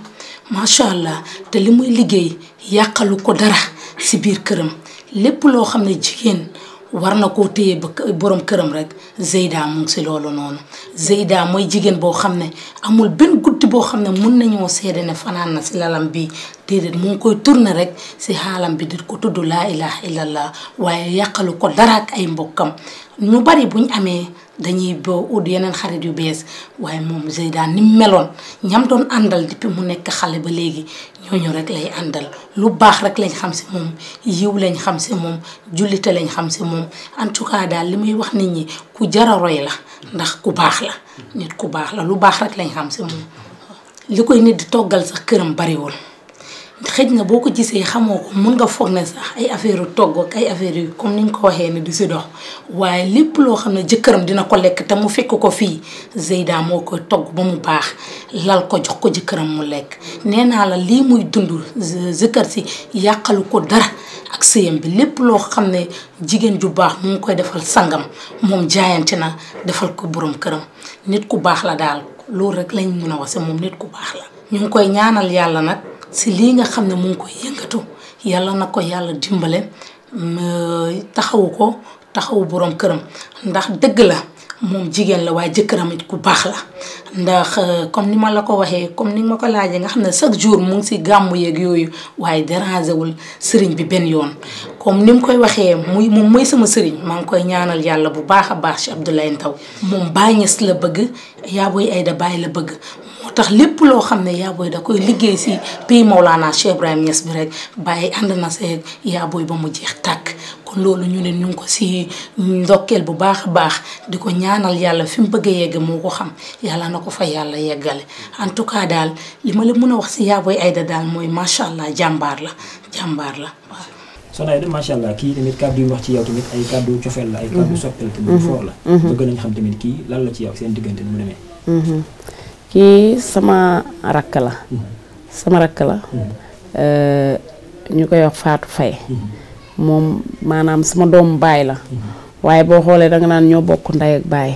macha allah te li muy liggéey yàqalu ko dara si biir këram lépp loo xam ne jigéen war na koo téye ba borom këram rek Zeyda mu ngi si loolu noonu Zeyda mooy jigéen boo xam ne amul benn guddi boo xam ne mun nañoo seede ne fanaan na si lalam bi déedéet mu ngi koy tourner rek si xaalam bi di ko tudd laa ilaha illallah waaye yàqalu ko dara ak ay mbokkam ñu bari buñ amee dañuy boo ut yeneen xarit yu bees waaye moom Zeyda ni meloon ñam doon àndal depuis mu nekk xale ba léegi ñooñu rek lay àndal lu baax rek lañ xam si moom yiw lañ xam si moom jullite lañ xam si moom en tout cas daal li muy wax nit ñi ku jara roy la ndax ku baax la nit ku baax la lu baax rek lañ xam si moom li koy nit di toggal sax këram bariwul xëj na boo ko gisee xamoo ko mun nga foog ne sax ay affaire yu togg ak ay affaire yu comme ni ñu ko waxee ne di si dox waaye lépp loo xam ne jëkkëram dina ko lekk te mu fekk ko fii Zeyda moo koy togg ba mu baax lal ko jox ko jëkkëram mu lekk nee naa la lii muy dund jëkkër si yàqalu ko dara ak sëyam bi lépp loo xam ne jigéen ju baax mu ngi koy defal sangam moom jaayante na defal ko borom këram nit ku baax la daal loolu rek lañ mën a wax moom nit ku baax la. ñu ngi koy ñaanal yàlla nag si lii nga xam ne mu ngi koy yëngatu yàlla na ko yàlla dimbale taxawu ko taxawu borom këram ndax dëgg la moom jigéen la waaye jëkkëram it ku baax la ndax comme ni ma la ko waxee comme ni ma ko laajee nga xam ne chaque jour mu ngi si gàmmu yeeg yooyu waaye dérangé wul sëriñ bi benn yoon comme ni mu koy waxee moom mooy sama sëriñ maa ngi koy ñaanal yàlla bu baax a baax ci Abdoulaye Ndaw moom Baay Ñas la bëgg Yaa Booy Aïda Baay la bëgg moo tax lépp loo xam ne Yaa Booy da koy liggéey si pays Maulana Cheikh Ibrahim Niass bi rek Baay ànd na see Yaa Booy ba mu jeex tàkk kon loolu ñu ne ñu ngi ko si ndokkeel bu baax a baax di ko ñaanal yàlla fi mu bëgg a yegg moo ko xam yàlla na ko fa yàlla yeggale en tout cas daal li ma la mën a wax si Yaa Booy Aïda daal mooy macha allah jàmbaar la waaw. Soxna Aïda macha allah kii tamit kàddu yu wax ci yow tamit ay kàddu cofeel la ay kàddu soppeel tamit foor la. bëgg nañ xam tamit kii lan la ci yow seen diggante ni mu demee. kii sama rakk la. sama rakk la. ñu koy wax Fatou Faye. moom maanaam sama doomu baay la. waaye boo xoolee danga naan ñoo bokk ndey ak baay.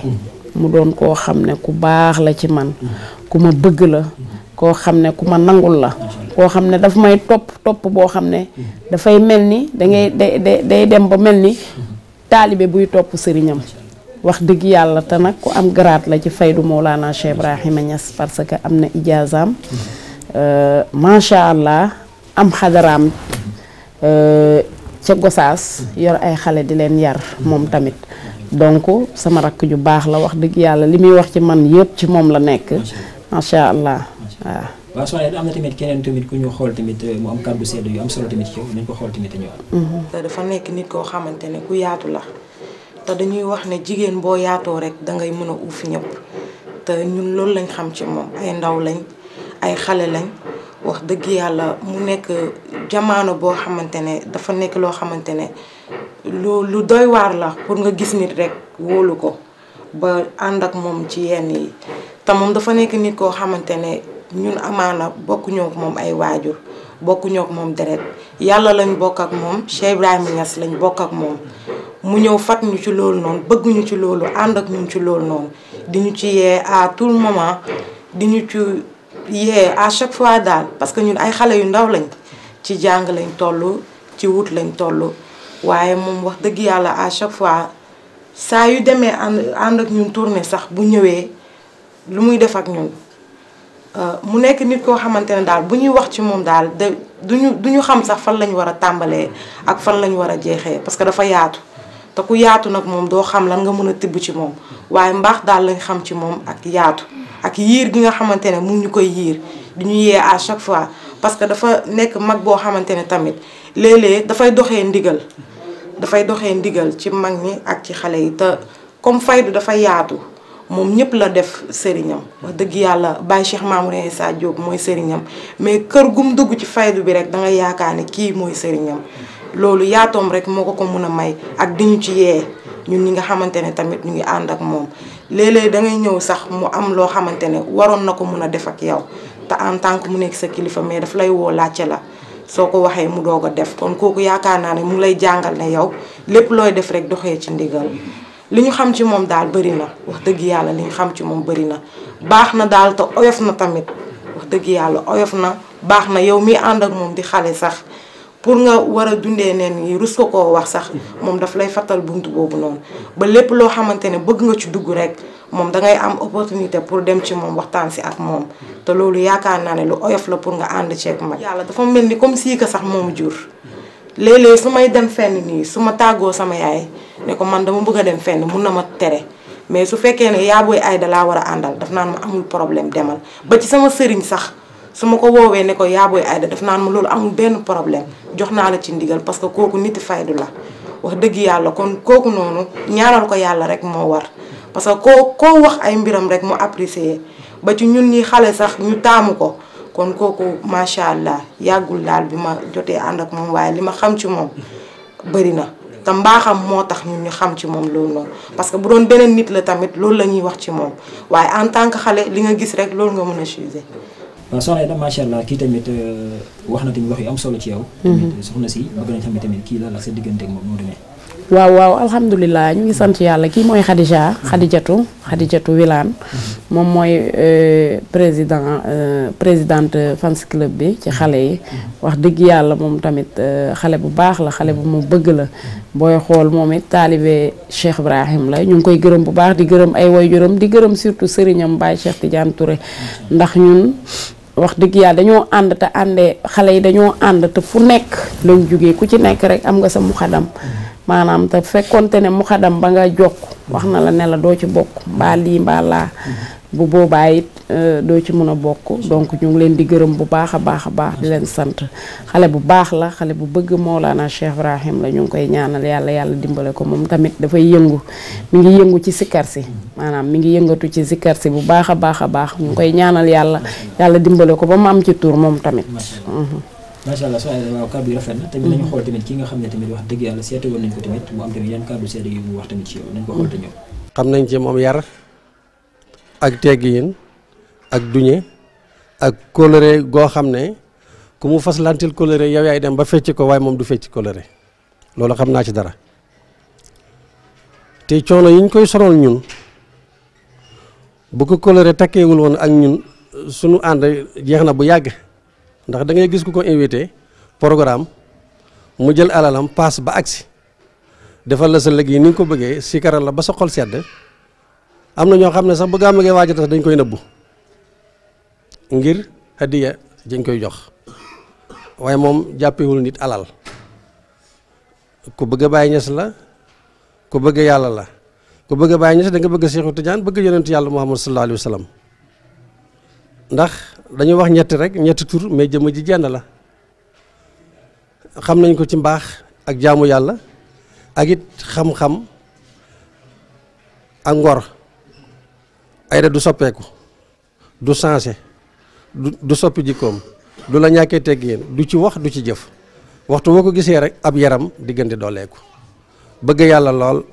mu doon koo xam ne ku baax la ci man. ku ma bëgg la. koo xam ne ku ma nangul la. koo xam ne daf may topp boo xam ne dafay mel ni day dem ba mel ni taalibe buy topp sëriñam wax dëgg yàlla te nag ku am garaat la ci faydu Mawlana Cheikh Ibrahima Niass parce que am na ijaazaam macha allah am xadaraam ca Gosaas yor ay xale di leen yar moom tamit donc sama rakk ju baax la wax dëgg yàlla li muy wax ci man yëpp ci moom la nekk macha allah waaw. waaw Soxna Aïda am na tamit keneen tamit ku ñu xool tamit mu am kàddu sedd yu am solo tamit ci yow nañ ko xool tamit ñëwaat. te dafa nekk nit koo xamante ne ku yaatu la te dañuy wax ne jigéen boo yaatoo rek dangay mën a uuf ñëpp te ñun loolu lañ xam ci moom ay ndaw lañ ay xale lañ wax dëgg yàlla mu nekk jamaano boo xamante ne dafa nekk loo xamante ne lu doy waar la pour nga gis nit rek wóolu ko ba ànd ak moom ci yenn yi te moom dafa nekk nit koo xamante ne ñun amaana bokkuñoo ak moom ay waajur bokkuñoo ak moom deret yàlla lañ bokk ak moom Cheikh Ibrahima Niass lañ bokk ak moom mu ñëw fat ñu ci loolu noonu bëgg ñu ci loolu ànd ak ñun ci loolu noonu di ñu ci yee à tout le moment di ñu ci yee à chaque fois daal parce que ñun ay xale yu ndaw lañ ci jàng lañ toll ci wut lañ toll waaye moom wax dëgg yàlla à chaque fois saa yu demee ànd ak ñun tournée sax bu ñëwee lu muy def ak ñun mu nekk nit koo xamante ne daal bu ñuy wax ci moom daal duñu xam sax fan lañ war a tàmbalee ak fan lañ war a jeexee parce que dafa yaatu te ku yaatu nag moom doo xam lan nga mën a tibb ci moom waaye mbaax daal lañ xam ci moom ak yaatu ak yiir gi nga xamante ne mu ñu koy yiir di ñu yee à chaque fois parce que dafa nekk mag boo xamante ne tamit léeg-léeg dafay doxee ndigal ci mag ñi ak ci xale yi te comme faydu dafa yaatu moom ñëpp la def sëriñam wax dëgg yàlla Baye Cheikh Mamour Issa Diop mooy sëriñam mais kër gum dugg ci faydu bi rek da nga yaakaar ne kii mooy sëriñam loolu yaatoom rek moo ko mën a may ak di ñu ci yee ñun ñi nga xamante ne tamit ñu ngi ànd ak moom léeg-léeg da ngay ñëw sax mu am loo xamante ne waroon na ko mën a def ak yow te en tant que mu nekk sa kilifa mais daf lay woo laajte la soo ko waxee mu doog a def kon kooku yaakaar naa ne mu ngi lay jàngal ne yow lépp looy def rek doxee ci ndigal li ñu xam ci moom daal bëri na wax dëgg yàlla li ñu xam ci moom bëri na baax na daal te oyof na tamit wax dëgg yàlla oyof na baax na yow mi ànd ak moom di xale sax pour nga war a dundee neen yi rus ko koo wax sax moom daf lay fattal buntu boobu noonu ba lépp loo xamante ne bëgg nga ci dugg rek moom dangay am opportunité pour dem ci moom waxtaan si ak moom te loolu yaakaar naa ne lu oyof la pour nga ànd ceeg mag yàlla dafa mel ni comme si que sax moomu jur léeg-léeg su may dem fenn nii su ma tàggoo sama yaay ne ko man dama bëgg a dem fenn mun na ma tere mais su fekkee ne Yaa Booy Aïda laa war a àndal daf naan ma amul problème demal ba ci sama sëriñ sax su ma ko woowee ne ko Yaa Booy Aïda daf naan ma loolu amul benn problème jox naa la ci ndigal parce que kooku niti faydu la wax dëgg yàlla kon kooku noonu ñaanal ko yàlla rek moo war parce que koo wax ay mbiram rek mu apprécier ba ci ñun ñi xale sax ñu taamu ko kon kooku macha allah yàggul daal bi ma jotee ànd ak moom waaye li ma xam ci moom bëri na te mbaaxam moo tax ñun ñu xam ci moom loolu noonu parce que bu doon beneen nit la tamit loolu la ñuy wax ci moom waaye en tant que xale li nga gis rek loolu nga mën a juger. waaw soxna Aida macha allah kii tamit wax na tamit wax yu am solo ci yow. tamit soxna si bëgg nañ tamit kii la la sa diggante ak moom moo demee. waaw alhamdulilah ñu ngi sant yàlla kii mooy Xadijatu Wilane moom mooy présidente fans club bi ci xale yi wax dëgg yàlla moom tamit xale bu baax la xale bu mu bëgg la booy xool moom it taalibe Cheikh Ibrahim la ñu ngi koy gërëm bu baax di gërëm ay waajuram di gërëm surtout sëriñam Baye Cheikh Tidiane Touré ndax ñun wax dëgg yàlla dañoo ànd te àndee xale yi dañoo ànd te fu nekk lañ jógee ku ci nekk rek am nga sa muxadam maanaam te fekkonte ne muxadam ba nga jokk wax na la ne la doo ci bokk mbaa lii mbaa laa bu boobaa it doo ci mën a bokk donc ñu ngi leen di gërëm bu baax a baax di leen sant xale bu baax la xale bu bëgg Mawlana Cheikh Ibrahim la ñu ngi koy ñaanal yàlla dimbale ko moom tamit dafay yëngu mi ngi yëngu ci sikkar si maanaam mi ngi yëngatu ci sikkar si bu baax a baax ñu ngi koy ñaanal yàlla dimbale ko ba mu am ci tur moom tamit. macha allah waaw kàddu yi rafet na tamit nañu xool tamit ki nga xam ne tamit wax dëgg yàlla seete woon nañ ko tamit mu am tamit yan kàddu seede yu mu wax tamit ci yow nañ ko xool te ñëw. xam nañ ci moom yar ak teggiin ak duñe ak kóllëre goo xam ne ku mu fas lantil kóllëre yow yaay dem ba fecc ko waaye moom du fecc kóllëre loolu xam naa ci dara te coono yi ñu koy sonal ñun bu ko kóllëre takkeewul woon ak ñun sunu ànd jeex na bu yàgg. ndax da ngay gis ku ko invité programme mu jël alalam paas ba agsi defal la sa liggéey ni nga ko bëggee sikaral la ba sa xol sedd am na ñoo xam ne sax bu gàmmu gee waaj a tax dañ koy nëbbu ngir hadiya dañ koy jox waaye moom jàppewul nit alal ku bëgg a Baay Ñas la ku bëgg yàlla la ku bëgg a Baay Ñas da nga bëgg Seexu Tijaan bëgg yonentu yàlla Muhammad sallallahu alayhi wa sallam ndax dañu wax ñetti tur mais jëmm ji jenn la xam nañ ko ci mbaax ak jaamu yàlla ak it xam-xam ak ngor Aida du soppeeku du changé du soppi jikkoom du la ñàkkee teggin du ci wax du ci jëf waxtu boo ko gisee rek ab yaram diggante dooleeku bëgg yàlla lool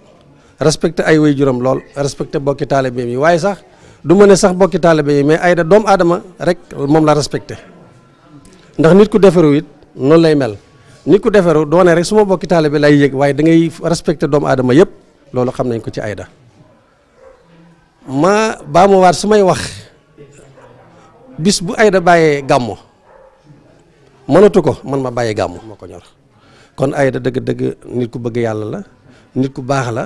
respecté ay waajuram lool respecté bokki taalibe yi waaye sax du ma ne sax bokki taalibe yi mais Aida doomu aadama rek moom la respecté ndax nit ku defaru it noonu lay mel nit ku defaru doone rek su ma bokki taalibe lay yëg waaye da ngay respecté doomu aadama yëpp loolu xam nañ ko ci Aida ma baa mu waat su may wax bis bu Aida bàyyee gàmmo mënatu ko man ma bàyyee gàmmo moo ko ñor kon Aida dëgg-dëgg nit ku bëgg yàlla la nit ku baax la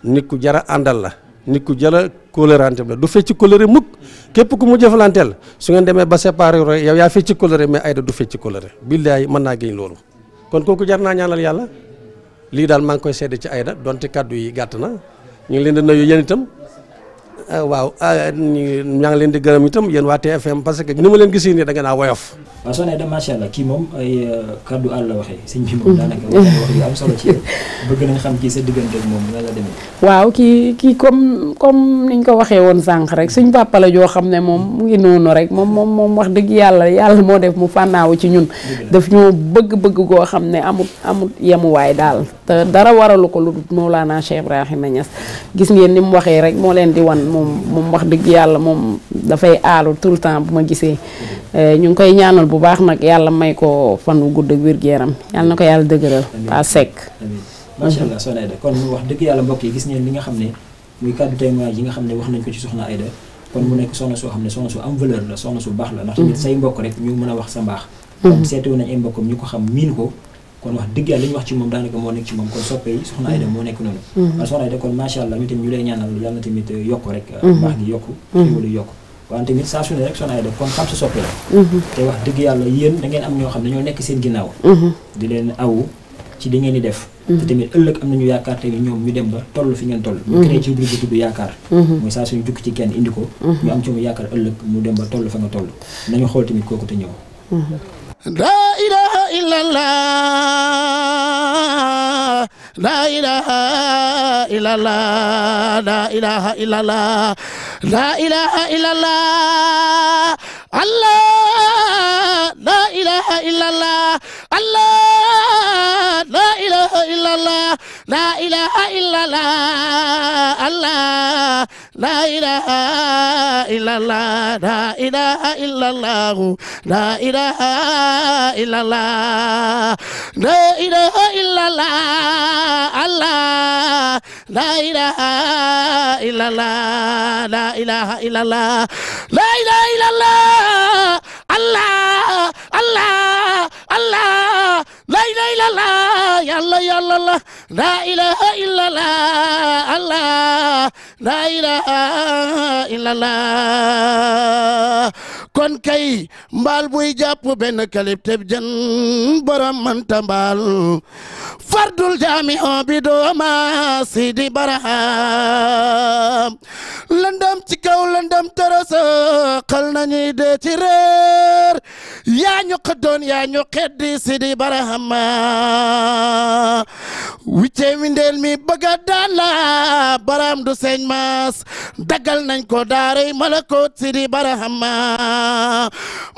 nit ku jara àndal la nit ku jëla kóllërante la du fecc kóllëre mukk képp ku mu jëflanteel su ngeen demee ba séparé yow yaa fecc kóllëre mais Aida du fecc kóllëre billaay mën naa géñ loolu kon kooku jar naa ñaanal yàlla lii daal maa ngi koy seede ci Aida donte kàddu yi gàtt na ñu ngi leen di nuyu yéen itam waaw ñaa ngi leen di gërëm itam yéen waa TFM parce que ni ma leen gisee nii da nga naa woyof. waaw soxna Aida macha allah kii moom ay kàddu àll la waxee sëñ bi moom daanaka wax yu am solo ci yow bëgg nañ xam ci sa diggante ak moom lan la demee. waaw kii comme niñ ko waxee woon sànq rek suñ papa la joo xam ne moom mu ngi noonu rek moom wax dëgg yàlla moo def mu fànnaawu ci ñun. daf ñoo bëgg goo xam ne amut yemuwaay daal te dara waralu ko lu dul Mawlana Cheikh Ibrahima Niass gis ngeen ni mu waxee rek moo leen di wan moom wax dëgg yàlla moom dafay aalu tout le temps bu ma gisee ñu ngi koy ñaanal bu baax nag yàlla may ko fan wu gudd ak wér-gu-yaram yàlla na ko yàlla dëgëral pas sec. macha allah soxna Aida kon wax dëgg yàlla mbokk yi gis ngeen li nga xam ne muy kàddu témoignage yi nga xam ne wax nañ ko ci soxna Aida kon mu nekk soxna soo xam ne soxna su am valeur la soxna su baax la ndax tamit say mbokk rek ñu mën a wax sa mbaax kon seetewu nañ ay mbokkam ñu ko xam miin ko kon wax dëgg yàlla li ñu wax ci moom daanaka moo nekk ci moom kon soppe yi soxna Aida moo nekk noonu waaye soxna Aida kon macha allah ñu tamit ñu lay ñaanal yàlla na tamit yokk rek mbaax gi yokk xéwalu yokk waaye tamit saa su ne rek soxna Aida kon xam sa soppe la te wax dëgg yàlla yéen da ngeen am ñoo xam ne ñoo nekk seen ginnaaw di leen awu ci li ngeen di def te tamit ëllëg am nañu yaakaar te ñoom ñu dem ba toll fi ngeen toll ñu créé ci rubrique bu tudd yaakaar mooy saa suñu jukki ci kenn indi ko ñu am ci mu yaakaar ëllëg mu dem ba toll fa nga toll nañu xool tamit kooku te ñëw la ilaha illallah la ilaha illallah la ilaha illallah la ilaha illallah Allah la ilaha illallah Allah la ilaha illallah la ilaha illallah Allah la ilaha illallah la ilaha illallah la ilaha illallah la ilaha illallah Allah la ilaha illallah la ilaha illallah la ilaha illallah Allah Allah Allah la ilaha illallah yalla yalla la ilaha illallah Allah la ilaha illallah kon kay mbaal buy jàpp benn kalib teb jën borom manta mbaal fardul jaami on bi dooma Sidi Barham lëndëm ci kaw lëndëm tërësa xal nañuy dee ci réer yaa ñu xëddoon yaa ñu xeddi Sidi Barham wicce windeel mi bëgga daan la Barham du señ maas dagal nañ ko daaray malakoot Sidi Barham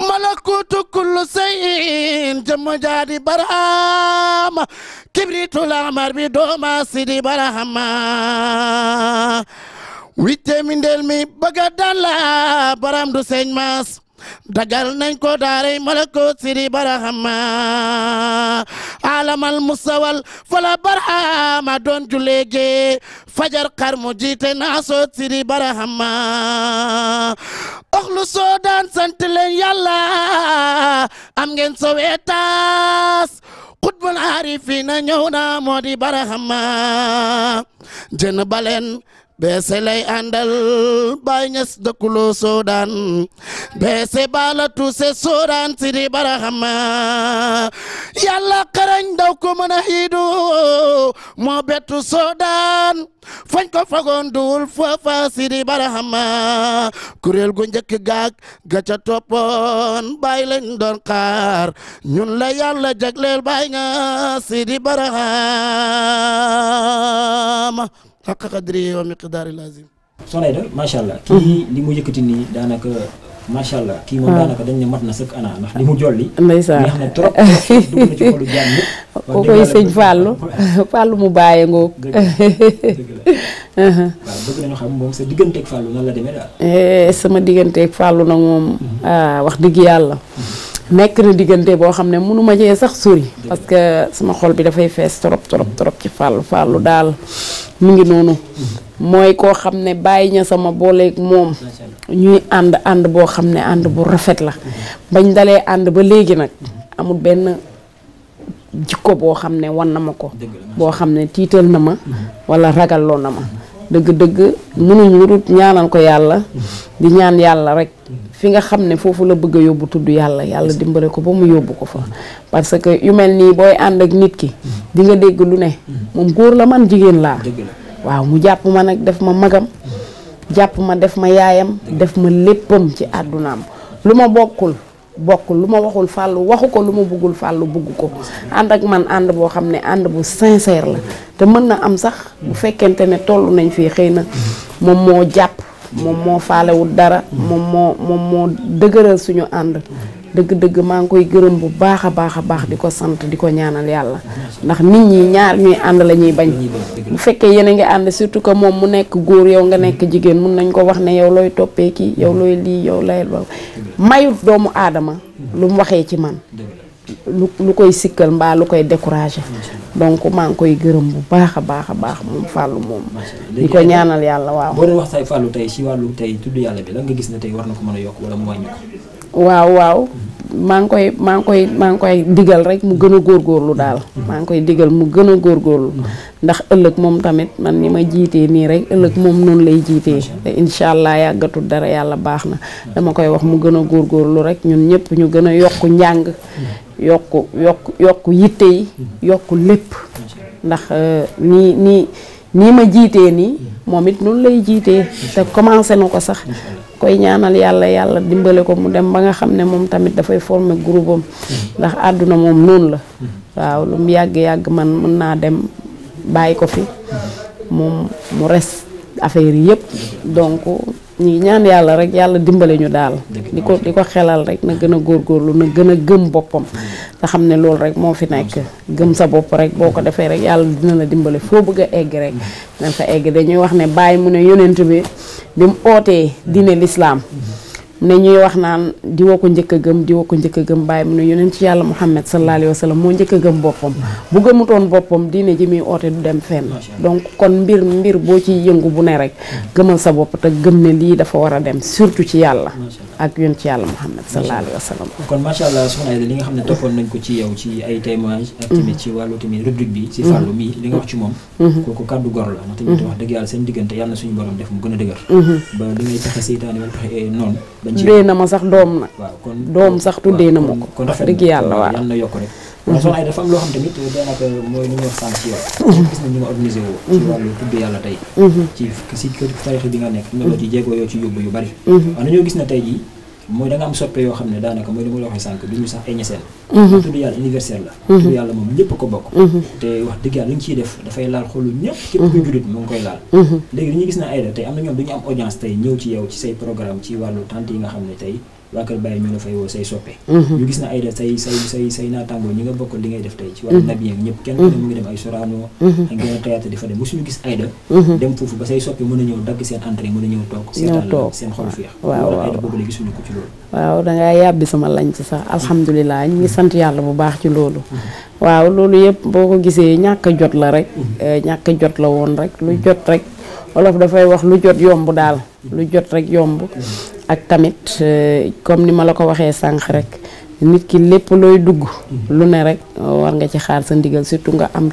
malakutu kullu sayin jëmm jaadi Barham kibritul amar bi dooma Sidi Barham wicce mindel mi bëgga daan la Barham du señ maas dagal nañ ko daaray malakoot Sidi Barham alamal musawal fala Barham doon juleege fajar xar mu jiite naasoot Sidi Barham oxlu soo daan sant leen yàlla am ngeen so weetaas xutbul aarifina ñëw na moo di Barham jën baleen beese lay àndal Baay Ñas dëkkuloo Soodaan beese baala tuuse Soodaan Sidi Barham yàlla xarañ daw ko mën a xiidu moo bettu Soodaan fañ ko fagoon duul foofa Sidi Barham kuréel gu njëkk gaag ga ca toppoon Baay lañ doon xaar ñun la yàlla jagleel Baay nga Sidi Barham xaq qadri wa miqdaari lazim. Soxna Aida macha allah. kii li mu yëkkati nii daanaka macha allah. kii moom daanaka dañ ne mat na sëkk ana ndax li mu jolli. ndeysaan neex na trop dugg na ci xolu jàmm ñëpp. koo koy sëñ Fallou Fallou mu bàyyi ngoog. dëgg la waaw bëgg nañu xam moom sa digganteeg Fallou nan la demee daal. sama digganteeg Fallou nag moom wax dëgg yàlla. nekk na diggante boo xam ne mënu ma cee sax sori parce que sama xol bi dafay fees trop ci Fallou daal mu ngi noonu mooy koo xam ne bàyyi ña sama booleeg moom ñuy ànd boo xam ne ànd bu rafet la bañ dalee ànd ba léegi nag amul benn jikko boo xam ne wan na ma ko boo xam ne tiital na ma wala ragalloo na ma dëgg-dëgg mënuñ lu dul ñaanal ko yàlla di ñaan yàlla rek fi nga xam ne foofu la bëgg a yóbbu tudd yàlla dimbale ko ba mu yóbbu ko fa parce que yu mel nii booy ànd ak nit ki di nga dégg lu ne moom góor la man jigéen laa waaw mu jàpp ma nag def ma magam jàpp ma def ma yaayam def ma léppam ci àddunaam lu ma bokkul lu ma waxul Fallou waxu ko lu ma bëggul Fallou bëgg ko ànd ak man ànd boo xam ne ànd bu sincère la te mën na am sax bu fekkente ne toll nañ fii xëy na moom moo jàpp moom moo faalewul dara moom moo dëgëral suñu ànd dëgg-dëgg maa ngi koy gërëm bu baax a baax di ko sant di ko ñaanal yàlla ndax nit ñi ñaar ñuy ànd la ñuy bañ bu fekkee yéen a ngi ànd surtout que moom mu nekk góor yow nga nekk jigéen mun nañ ko wax ne yow looy toppee kii yow looy lii yow lay mayut doomu aadama lu mu waxee ci man lu koy sikkal mbaa lu koy découragé donc maa ngi koy gërëm bu baax a baax moom Fallou moom di ko ñaanal yàlla waaw. boo doon wax say Fallou tey si wàllu tey tudd yàlla bi la nga gis ne tey war na ko mën a yokk wala mu wàññi ko. waaw maa ngi koy digal rek mu gën a góorgóorlu daal. maa ngi koy digal mu gën a góorgóorlu ndax ëllëg moom tamit man ni ma jiitee nii rek ëllëg moom noonu lay jiitee te incha allah yàggatul dara yàlla baax na dama koy wax mu gën a góorgóorlu rek ñun ñëpp ñu gën a yokk njàng. yokk yitte yi yokk lépp ndax nii ma jiitee nii moom it noonu lay jiitee te commencé na ko sax koy ñaanal yàlla dimbale ko mu dem ba nga xam ne moom tamit dafay former groupe am ndax àdduna moom noonu la waaw lu mu yàgg man mën naa dem bàyyi ko fi moom mu res affaire yi yëpp donc ñi ñaan yàlla rek yàlla dimbale ñu daal di ko xelal rek na gën a góorgóorlu na gën a gëm boppam te xam ne loolu rek moo fi nekk gëm sa bopp rek boo ko defee rek yàlla dina la dimbale foo bëgg a egg rek na fa egg dañuy wax ne bàyyi mu ne yonent bi mu ootee diine lislaam ne ñuy wax naan diwa ko njëkk a gëm diwa ko njëkk a gëm bàyyi mu ne yonent ci yàlla Muhammad sallallahu alayhi wa sallam moo njëkk a gëm boppam bu gëmutoon boppam diine ji muy oote du dem fenn donc kon mbir boo ci yëngu bu ne rek gëmal sa bopp te gëm ne lii dafa war a dem surtout ci yàlla ak yonent ci yàlla Muhammad sallallahu alayhi wa sallam kon macha allah soxna Aida li nga xam ne toppoon nañ ko ci yow ci ay témoignage ak tamit ci wàllu tamit rubrique bi ci Fallou mii li nga wax ci moom kooku kàddu gor la ndax tamit wax dëgg yàlla seen diggante yàlla na suñu borom def mu gën a dëgër ba li ngay pexe seytaane wala pexe noonu tuddee na ma sax doom nag waaw kon doom sax tuddee na ma ko kon rafet dëgg yàlla waaw yàlla na yokk rek waaw soxna Aida dafa am loo xam tamit daanaka mooy li ñu wax sànq ci yow gis nañ ñu nga organisé woo ci wàllu tudd yàlla tey ci kër tarix bi nga nekk am na loo ci jéego yoo ci yóbbu yu bari waaw nañoo gis na tey jii mooy da nga am soppe yoo xam ne daanaka mooy li ma la waxee sànq du ñu sax ay ñeseen tudd yàlla universel la tudd yàlla moom ñëpp ko bokk te wax dëgg yàlla li ñu ciy def dafay laal xolu ñëpp képp ku jullit mu ngi koy laal léegi dañuy gis na Aida tey am na ñoom du ñu am audience tey ñëw ci yow ci say programme ci wàllu tante yi nga xam ne tey waa Kër Baye ñu la fay woo say soppe ñu gis na Aida say naataangoo ñi nga bokkal li ngay def tey ci wàllu nabi ak ñëpp kenn ku ne mu ngi dem ay Sorano ak genn théâtre di fa dem mosuñu gis Aida dem foofu ba say soppe mën a ñëw dagg seen entrée mën a ñëw toog seetaan seen xol féex waaw Aida boobu la gisuñu ko ci loolu waaw dangaa yàbbi sama lañ ci sax alhamdulilah ñu ngi sant yàlla bu baax ci loolu waaw loolu yëpp boo ko gisee ñàkk a jot la rek ñàkk a jot la woon rek lu jot rek wolof dafay wax lu jot yomb daal lu jot rek yomb ak tamit comme ni ma la ko waxee sànq rek nit ki lépp looy dugg lu ne rek war nga ci xaar sa ndigal surtout nga am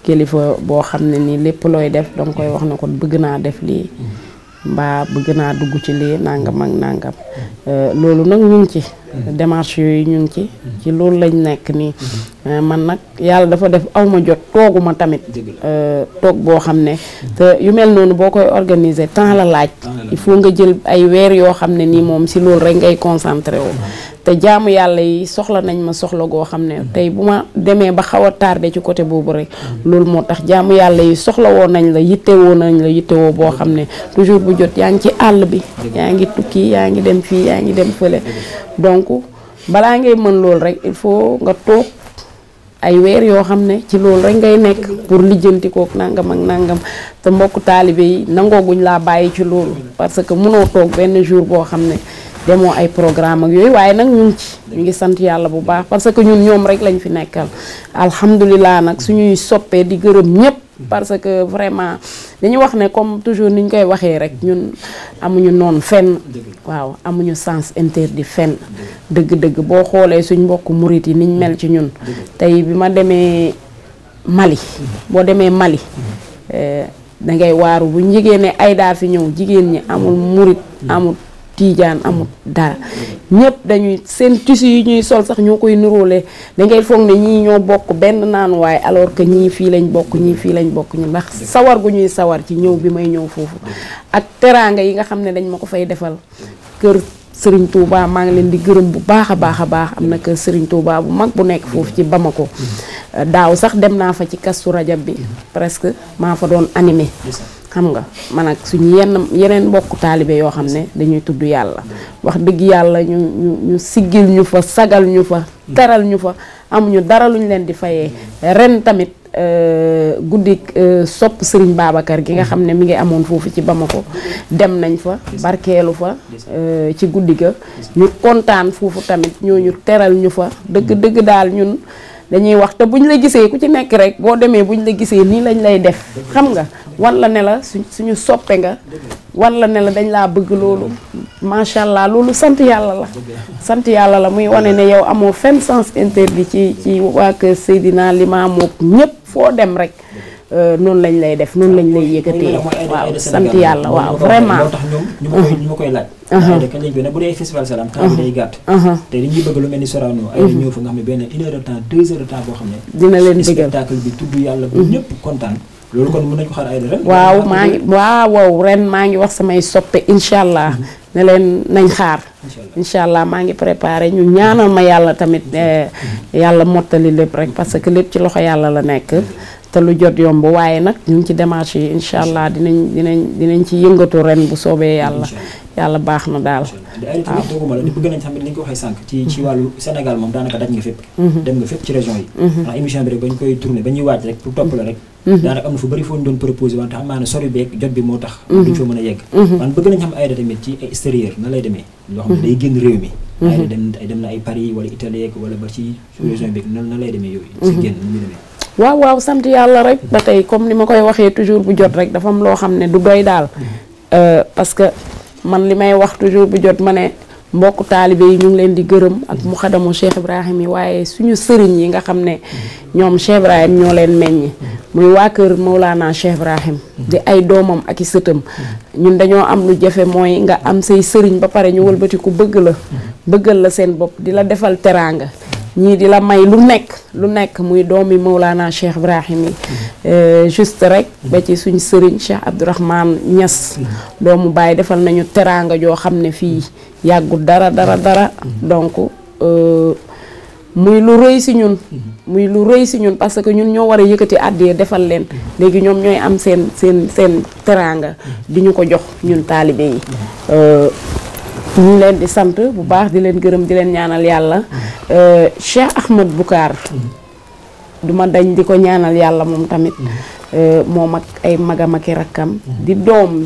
kilifa boo xam ne nii lépp looy def danga koy wax na ko bëgg naa def lii mbaa bëgg naa dugg ci lii nangam ak nangam loolu nag ñu ngi ci démarche yooyu ñu ngi ci loolu lañ nekk nii man nag yàlla dafa def awma jot tooguma tamit toog boo xam ne te yu mel noonu boo koy organiser temps la laaj il faut nga jël ay weer yoo xam ne nii moom si loolu rek ngay concentré woo te jaamu yàlla yi soxla nañ ma soxla goo xam ne tey bu ma demee ba xaw a tardé ci côté boobu rek loolu moo tax jaamu yàlla yi soxla woo nañ la yittewoo nañ la yittewoo boo xam ne toujours bu jot yaa ngi ci àll bi yaa ngi tukki yaa ngi dem fii yaa ngi dem fële donc balaa ngay mën loolu rek il faut nga toog ay weer yoo xam ne ci loolu rek ngay nekk pour lijjanti kook nangam ak nangam te mbokku taalibe yi nangooguñ laa bàyyi ci loolu parce que mënoo toog benn jour boo xam ne demoo ay programme ak yooyu waaye nag ñu ngi sant yàlla bu baax parce que ñun ñoom rek lañ fi nekkal alhamdulilah nag suñuy soppee di gërëm ñëpp parce que vraiment dañu wax ne comme toujours ni ñu koy waxee rek ñun amuñu noonu fenn waaw amuñu sens interdit fenn dëgg-dëgg boo xoolee suñ mbokk murit yi niñ mel ci ñun tey bi ma demee Mali boo demee Mali dangay waaru bu ñu yëgee ne Aida fi ñëw jigéen ñi amul murit amul tiijaan amul dara ñëpp dañuy seen tissu yi ñuy sol sax ñoo koy niróole dangay foog ne ñii ñoo bokk benn naanuwaay alors que ñii fii lañ bokk ñii fii lañ bokk ñu ndax sawar gu ñuy sawar ci ñëw bi may ñëw foofu ak teraanga yi nga xam ne dañ ma ko fay defal kër Serigne Touba maa ngi leen di gërëm bu baax a baax a baax am na kër Serigne Touba bu mag bu nekk foofu ci Bamako daaw sax dem naa fa ci Kazu Rajab bi presque maa fa doon animé xam nga man ak suñu yeneen mbokku taalibe yoo xam ne dañuy tudd yàlla wax dëgg yàlla ñu siggil ñu fa sagal ñu fa teral ñu fa amuñu dara luñ leen di fayee ren tamit guddi sopp Serigne Babacar gi nga xam ne mi ngi amoon foofu ci Bamako dem nañ fa barkeelu fa ci guddi ga ñu kontaan foofu tamit ñooñu teral ñu fa dëgg daal ñun dañuy wax te buñ la gisee ku ci nekk rek boo demee buñ la gisee nii lañ lay def xam nga wan la ne la suñu soppe nga wan la ne la dañ laa bëgg loolu macha allah loolu sant yàlla la muy wane ne yow amoo fenn sens interdit ci waa kër Seydina Limaamu ñëpp foo dem rek noonu lañ lay def noonu lañ lay yëkkatee waaw sant yàlla waaw vraiment moo tax ñoom ñu ma koy laaj Aida kañ lañ koy ne bu dee festival Salam temps bi day gàtt te dañuy bëgg lu mel ni Sorano Aida ñëw fa nga xam ne benn 1 heure de temps 2 heures de temps boo xam ne dina leen bëggal spectacle bi tudd yàlla bu ñëpp kontaan loolu kon mën nañu ko xaar Aida ren waaw ren maa ngi wax samay soppe incha allah ne leen nañ xaar incha allah maa ngi préparé ñu ñaanal ma yàlla tamit yàlla mottali lépp rek parce que lépp ci loxo yàlla la nekk te lu jot yomb waaye nag ñu ngi ci démarche yi incha allah dinañ ci yëngatu ren bu soobee yàlla baax na daal. waaw dooguma la di bëgg nañ tamit ni nga ko waxee sànq ci wàllu Sénégal moom daanaka daj nga fépp. dem nga fépp ci région yi. ndax émission bi rek bañ koy tourné ba ñuy waaj rek pour topp la rek. daanaka am na fu bëri foo ñu doon proposé wante xam naa ne sori beeg jot bi moo tax. duñ fa mën a yegg. man bëgg nañ xam Aïda tamit ci extérieur na lay demee. loo xam ne day génn réew mi. Aïda dem na ay Paris wala Italie wala ba ci région bi na lay demee yooyu. si génn nu muy demee. waaw sant yàlla rek ba tey comme ni ma koy waxee toujours bu jot rek dafa am loo xam ne du doy daal parce que man li may wax toujours bu jot ma ne mbokku taalibe yi ñu ngi leen di gërëm ak mu xadamu Cheikh Ibrahim yi waaye suñu sëriñ yi nga xam ne ñoom Cheikh Ibrahim ñoo leen meññi muy waa kër Mawlana Cheikh Ibrahim di ay doomam ak i sëtam ñun dañoo am lu jafe mooy nga am say sëriñ ba pare ñu wëlbatiku bëggal la seen bopp di la defal teraanga ñii di la may lu nekk muy doomi Mawlana Cheikh Ibrahim yi juste rek ba ci suñ sëriñ Cheikh Abdourahmane Niass doomu baay defal nañu teraanga joo xam ne fii yàggul dara donc muy lu rëy si ñun parce que ñun ñoo war a yëkkati àddee defal leen léegi ñoom ñooy am seen teraanga di ñu ko jox ñun taalibe yi ñu leen di sant bu baax di leen gërëm di leen ñaanal yàlla Cheikh Ahmed Boucar duma dañ di ko ñaanal yàlla moom tamit moom ak ay magam ak i rakkam di doom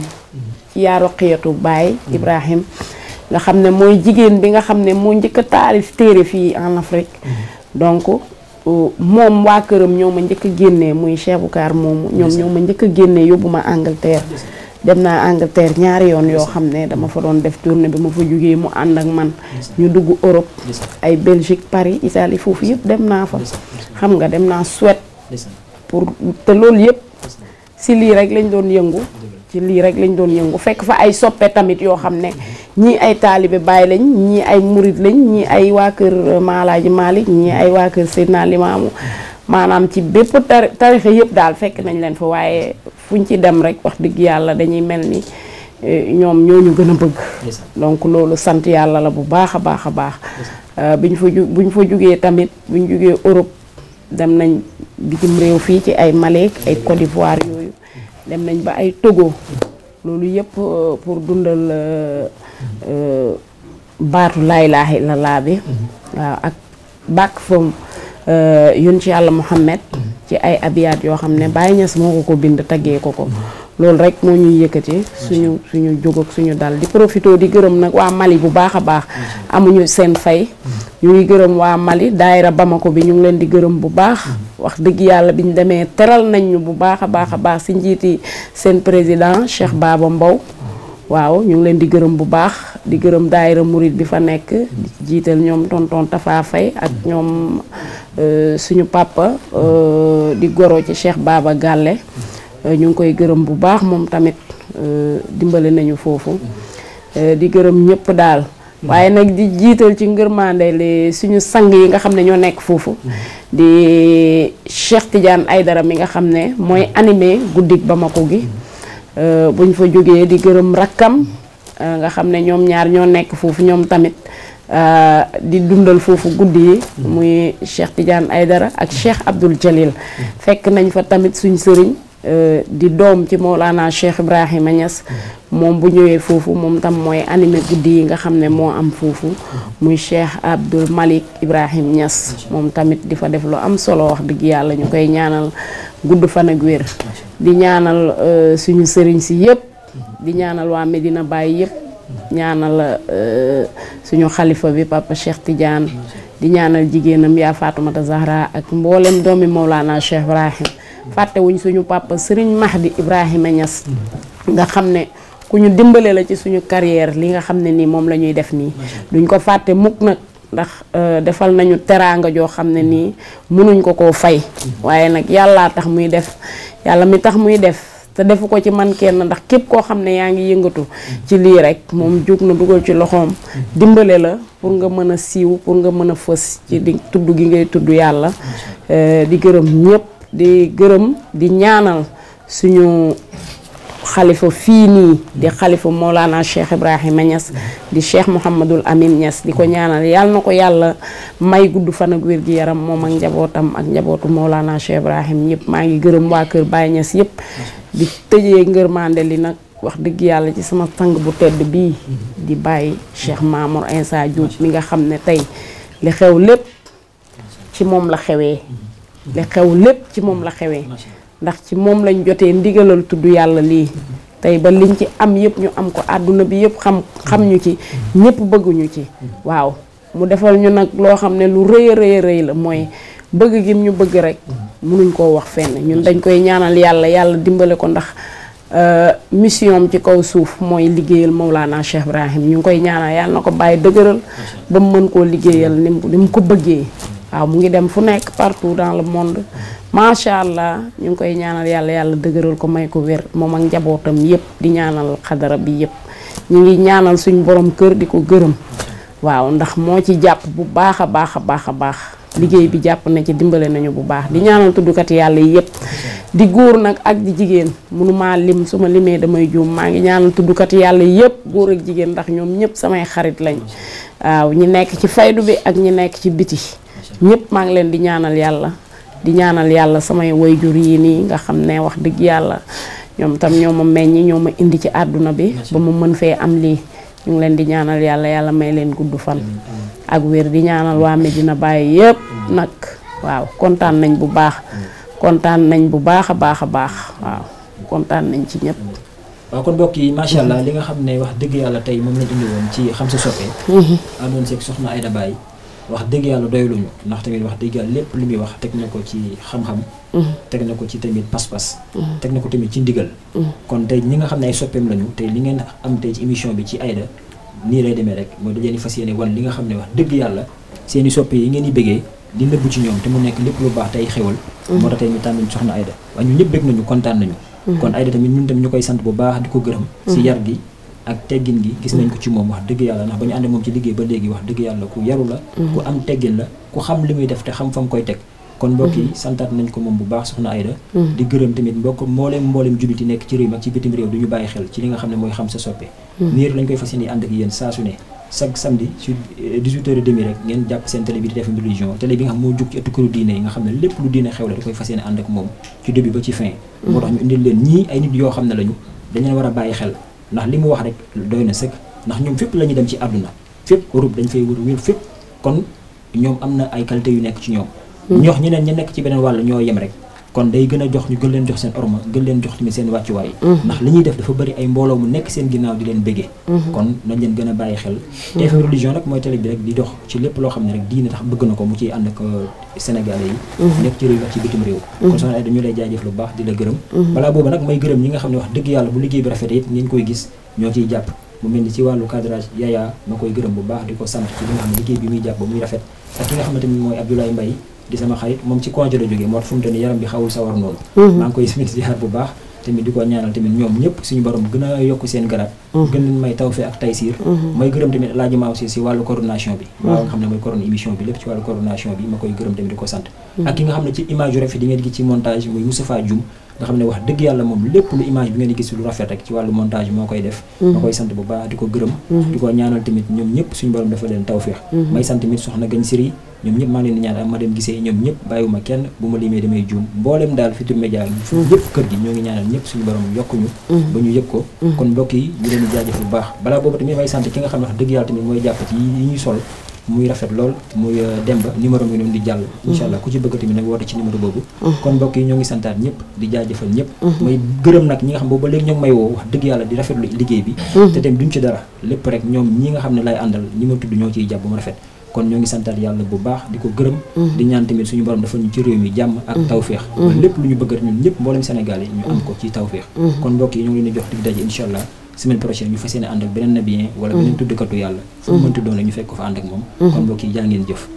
ci yaa Roqiyatu Baay Ibrahim nga xam ne mooy jigéen bi nga xam ne moo njëkk a taalif téere fii en Afrique donc moom waa këram ñoo ma njëkk a génnee muy Cheikh Boucar moomu ñoom ñoo ma njëkk a génnee yóbbu ma Angleterre dem naa Angleterre ñaari yoon yoo xam ne dama fa doon def tournée bi ma fa jógee mu ànd ak man ñu dugg Europe ay Belgique Paris Italie foofu yëpp dem naa fa xam nga dem naa Suède pour te loolu yëpp si lii rek lañ doon yëngu fekk fa ay soppe tamit yoo xam ne ñii ay taalibe Baay lañ ñii ay murid lañ ñii ay waa kër Maalaaji Malick ñii ay waa kër Seydina Limaamu maanaam ci bépp tarixa yëpp daal fekk nañ leen fa waaye fuñ ci dem rek wax dëgg yàlla dañuy mel ni ñoom ñoo ñu gën a bëgg donc loolu sant yàlla la bu baax a baax buñ fa jugee tamit buñ jugee Europe dem nañ bitim réew fii ci ay Mali ay Côte d'Ivoire yooyu dem nañ ba ay Togo loolu yëpp pour dundal baatu laa ilaaha illallaah bi waaw ak bàkk fam yun ci yàlla Muhammad ci ay abiyaat yoo xam ne Baye Niass moo ko bind taggee ko loolu rek moo ñuy yëkkati suñu jóg ak suñu dal di profité di gërëm nag waa Mali bu baax a baax amuñu seen fay ñu ngi gërëm waa Mali daayira Bamako bi ñu ngi leen di gërëm bu baax wax dëgg yàlla bi ñu demee teral nañ ñu bu baax a baax si njiiti seen président Cheikh Baba Mbow waaw ñu ngi leen di gërëm bu baax di gërëm daayira Mouride bi fa nekk di jiital ñoom tonton Tafa Faye ak ñoom suñu papa di goro ci Cheikh Baba Galle ñu ngi koy gërëm bu baax moom tamit dimbale nañu foofu di gërëm ñëpp daal waaye nag di jiital ci ngërmande li suñu sang yi nga xam ne ñoo nekk foofu di Cheikh Tidiane Aïdara mi nga xam ne mooy animé guddik Bamako gi buñ fa jógee di gërëm rakkam nga xam ne ñoom ñaar ñoo nekk foofu ñoom tamit di dundal foofu guddi yi muy Cheikh Tidiane Aïdara ak Cheikh Abdoul Jalil fekk nañ fa tamit suñ sëriñ di doom ci Mawlana Cheikh Ibrahima Niass moom bu ñëwee foofu moom tam mooy animé guddi yi nga xam ne moo am foofu muy Cheikh Abdoul Malik Ibrahim Niass moom tamit di fa def lu am solo wax dëgg yàlla ñu koy ñaanal gudd fan ak wér di ñaanal suñu sëriñ si yëpp di ñaanal waa Medina Baye yëpp ñaanal suñu xalifa bi Papa Cheikh Tidiane di ñaanal jigéenam yaa Fatoumata Zahra ak mboolem doomi Mawlana Cheikh Ibrahim fàttewuñ suñu papa Serigne Mahdi Ibrahima Niass nga xam ne ku ñu dimbale la ci suñu carrière li nga xam ne nii moom la ñuy def nii duñ ko fàtte mukk nag ndax defal nañu teraanga joo xam ne nii mënuñ ko koo fay waaye nag yàllaa tax muy def yàlla mi tax muy def te defu ko ci man kenn ndax képp koo xam ne yaa ngi yëngatu ci lii rek moom jóg na dugal ci loxoom dimbale la pour nga mën a siiw pour nga mën a fës ci di tudd gi ngay tudd yàlla di gërëm ñëpp di gërëm di ñaanal suñu xalifa fii nii di xalifa Mawlana Cheikh Ibrahima Niass di Cheikh Mouhamadul Amin Niass di ko ñaanal yàlla na ko yàlla may gudd fan ak wér gi yaram moom ak njabootam ak njabootu Mawlana Cheikh Ibrahim ñëpp maa ngi gërëm waa kër Baye Niass yëpp di tëjee ngërmande li nag wax dëgg yàlla ci sama sang bu tedd bii di Baye Cheikh Mamour Insa Diop mi nga xam ne tey li xew lépp ci moom la xewee li xew lépp ci moom la xewee ndax ci moom lañ jotee ndigalal tudd yàlla lii tey ba liñ ci am yëpp ñu am ko àdduna bi yëpp xam ñu ci ñëpp bëgguñu ci waaw mu defal ñu nag loo xam ne lu rëy a rëy la mooy bëgg gim ñu bëgg rek mënuñ koo wax fenn ñun dañ koy ñaanal yàlla dimbale ko ndax mission ci kaw suuf mooy liggéeyal Mawlana Cheikh Ibrahim ñu ngi koy ñaanal yàlla na ko bàyyi dëgëral ba mu mën koo liggéeyal ni mu ko bëggee waaw mu ngi dem fu nekk partout dans le monde macha allah ñu ngi koy ñaanal yàlla dëgëral ko may ko wér moom ak njabootam yëpp di ñaanal xadara bi yëpp ñu ngi ñaanal suñ borom kër di ko gërëm waaw ndax moo ci jàpp bu baax a baax liggéey bi jàpp na ci dimbale nañu bu baax di ñaanal tuddukat yàlla yi yëpp di góor nag ak di jigéen mënumaa lim su ma limee damay juum maa ngi ñaanal tuddukat yàlla yëpp góor ak jigéen ndax ñoom ñëpp samay xarit lañ waaw ñi nekk ci faydu bi ak ñi nekk ci biti ñëpp maa ngi leen di ñaanal yàlla samay wayjur yi nii nga xam ne wax dëgg yàlla ñoom tam ñoo ma meññi ñoo ma indi ci àdduna bi ba mu mën fee am lii ñu ngi leen di ñaanal yàlla may leen gudd fan ak wér di ñaanal waa Medina Baye yëpp nag waaw kontaan nañ bu baax a baax waaw kontaan nañ ci ñëpp. waaw kon mbokk yi macha allah li nga xam ne wax dëgg yàlla tey moom lañ indi woon ci xam sa soppe àndoon seeg soxna Aida Baye wax dëgg yàlla doyluñu ndax tamit wax dëgg yàlla lépp lu muy wax teg na ko ci xam-xam teg na ko ci tamit pas-pas teg na ko tamit ci ndigal kon tey ñi nga xam ne ay soppeem lañu tey li ngeen am tey ci émission bi ci Aida nii lay demee rek mooy dañu fas yéene wan li nga xam ne wax dëgg yàlla seeni soppe yi ngeen di bëggee di nëbbu ci ñoom te mu nekk lépp lu baax tey xewal moo tax tey ñu tànn soxna Aida waaye ñun ñëpp bëgg nañu kontaan nañu kon Aida tamit ñun tamit ñu koy sant bu baax di ko gërëm si yar gi ak teggin gi gis nañ ko ci moom wax dëgg yàlla ndax ba ñu ànd moom ci liggéey ba léegi wax dëgg yàlla ku yaru la ku am teggin la ku xam li muy def te xam fa mu koy teg kon mbokk yi santaat nañ ko moom bu baax soxna Aida di gërëm tamit mbokk mbooleem jullit yi nekk ci réew mi ak ci bitim réew du ñu bàyyi xel ci li nga xam ne mooy xam sa soppe niir lañ koy fas yéene ànd ak yéen saa su ne chaque samedi sur 18h30 rek ngeen jàpp seen télé bi di TFM religion télé bi nga xam moo jug ci ëttu këru diine yi nga xam ne lépp lu diine xew la da koy fas yéene ànd ak moom ci début ba ci fin moo tax ñu indil leen ñii ay nit yoo xam ne lañu dañ leen war a bàyyi xel ndax li mu wax rek doy na sëkk ndax ñoom fépp la ñuy dem ci àdduna fépp Europe dañ fay wër fépp kon ñoom am na ay qualité yu nekk ci ñoom ñoox ñeneen ña nekk ci beneen wàll ñoo yem rek kon day gën a jox ñu gën leen jox seen orma gën leen jox tamit seen wàccuwaay ndax li ñuy def dafa bëri ay mbooloo mu nekk seen ginnaaw di leen béggee kon nañ leen gën a bàyyi xel TFM religion nag mooy télé bi rek di dox ci lépp loo xam ne rek diine tax bëgg na ko mu ciy ànd ak sénégalais yi nekk ci réew ak ci bitim réew kon soxna Aida ñu lay jaajëf lu baax di la gërëm balaa boobu nag may gërëm ñi nga xam ne wax dëgg yàlla bu liggéey bi rafetee it ngeen koy gis ñoo ciy jàpp mu mel ni ci wàllu cadrage Yaya ma koy gërëm bu baax di ko sant ci li nga xam ne liggéey bi muy jàpp ba muy rafet ak ki nga xam ne tamit mooy Abdoulaye Mbaye di sama xarit moom ci congé la jógee moo tax fu mu toll nii yaram bi xawul sawar noonu maa ngi koy ziar bu baax tamit di ko ñaanal tamit ñoom ñëpp suñu borom gën a yokk seen garab gën leen may tawfeex ak taysiir may gërëm tamit laaji maa aussi si wàllu coordination bi maa nga xam ne mooy coordonné émission bi lépp ci wàllu coordination bi ma koy gërëm tamit di ko sant ak ki nga xam ne ci image yu rafet di ngeen gis ci montage muy Moustapha Dioum nga xam ne wax dëgg yàlla moom lépp lu image bi ngeen di gis lu rafet rek ci wàllu montage moo koy def ma koy sant bu baax di ko gërëm di ko ñaanal tamit ñoom ñëpp suñu borom dafa leen tawfeex may sant tamit soxna Gañ Siri ñoom ñëpp maa ngi leen di ñaan ak ma dem gisee ñoom ñëpp bàyyiwuma kenn bu ma limee damay juum mboolem daal Futurs Médias yëpp kër gi ñoo ngi ñaanal ñëpp suñu borom yokkuñu ba ñu yëg ko kon mbokk yi ñu leen di jaajëf bu baax balaa boobu tamit may sant ki nga xam ne wax dëgg yàlla tamit mooy jàpp ci yi ñuy sol muy rafet lool muy Demba numéro bi noonu di jàll incha allah ku ci bëgg tamit nag woote ci numéro boobu kon mbokk yi ñoo ngi santaat ñëpp di jaajëfal ñëpp may gërëm nag ñi nga xam boobu ba léegi ñoo ngi may woo wax dëgg yàlla di rafetlu liggéey bi te tamit duñ ci dara lépp rek ñoom ñi nga xam ne lay àndal ñi ma tudd ñoo ciy jàpp ba mu rafet kon ñoo ngi santaat yàlla bu baax di ko gërëm di ñaan tamit suñu borom dafa ñu ci réew mi jàmm ak tawféex ba lépp lu ñu bëgg ñun ñëpp mboolem Sénégal yi ñu am ko ci tawféex kon mbokk yi ñoo ngi leen di jox dig daje incha allah semaine prochaine ñu fas yéene ànd ak beneen nabien wala beneen tuddkatu yàlla fu mu mënti doon ñu fekk ko fa ànd ak moom kon mbokk yi jaa ngeen jëf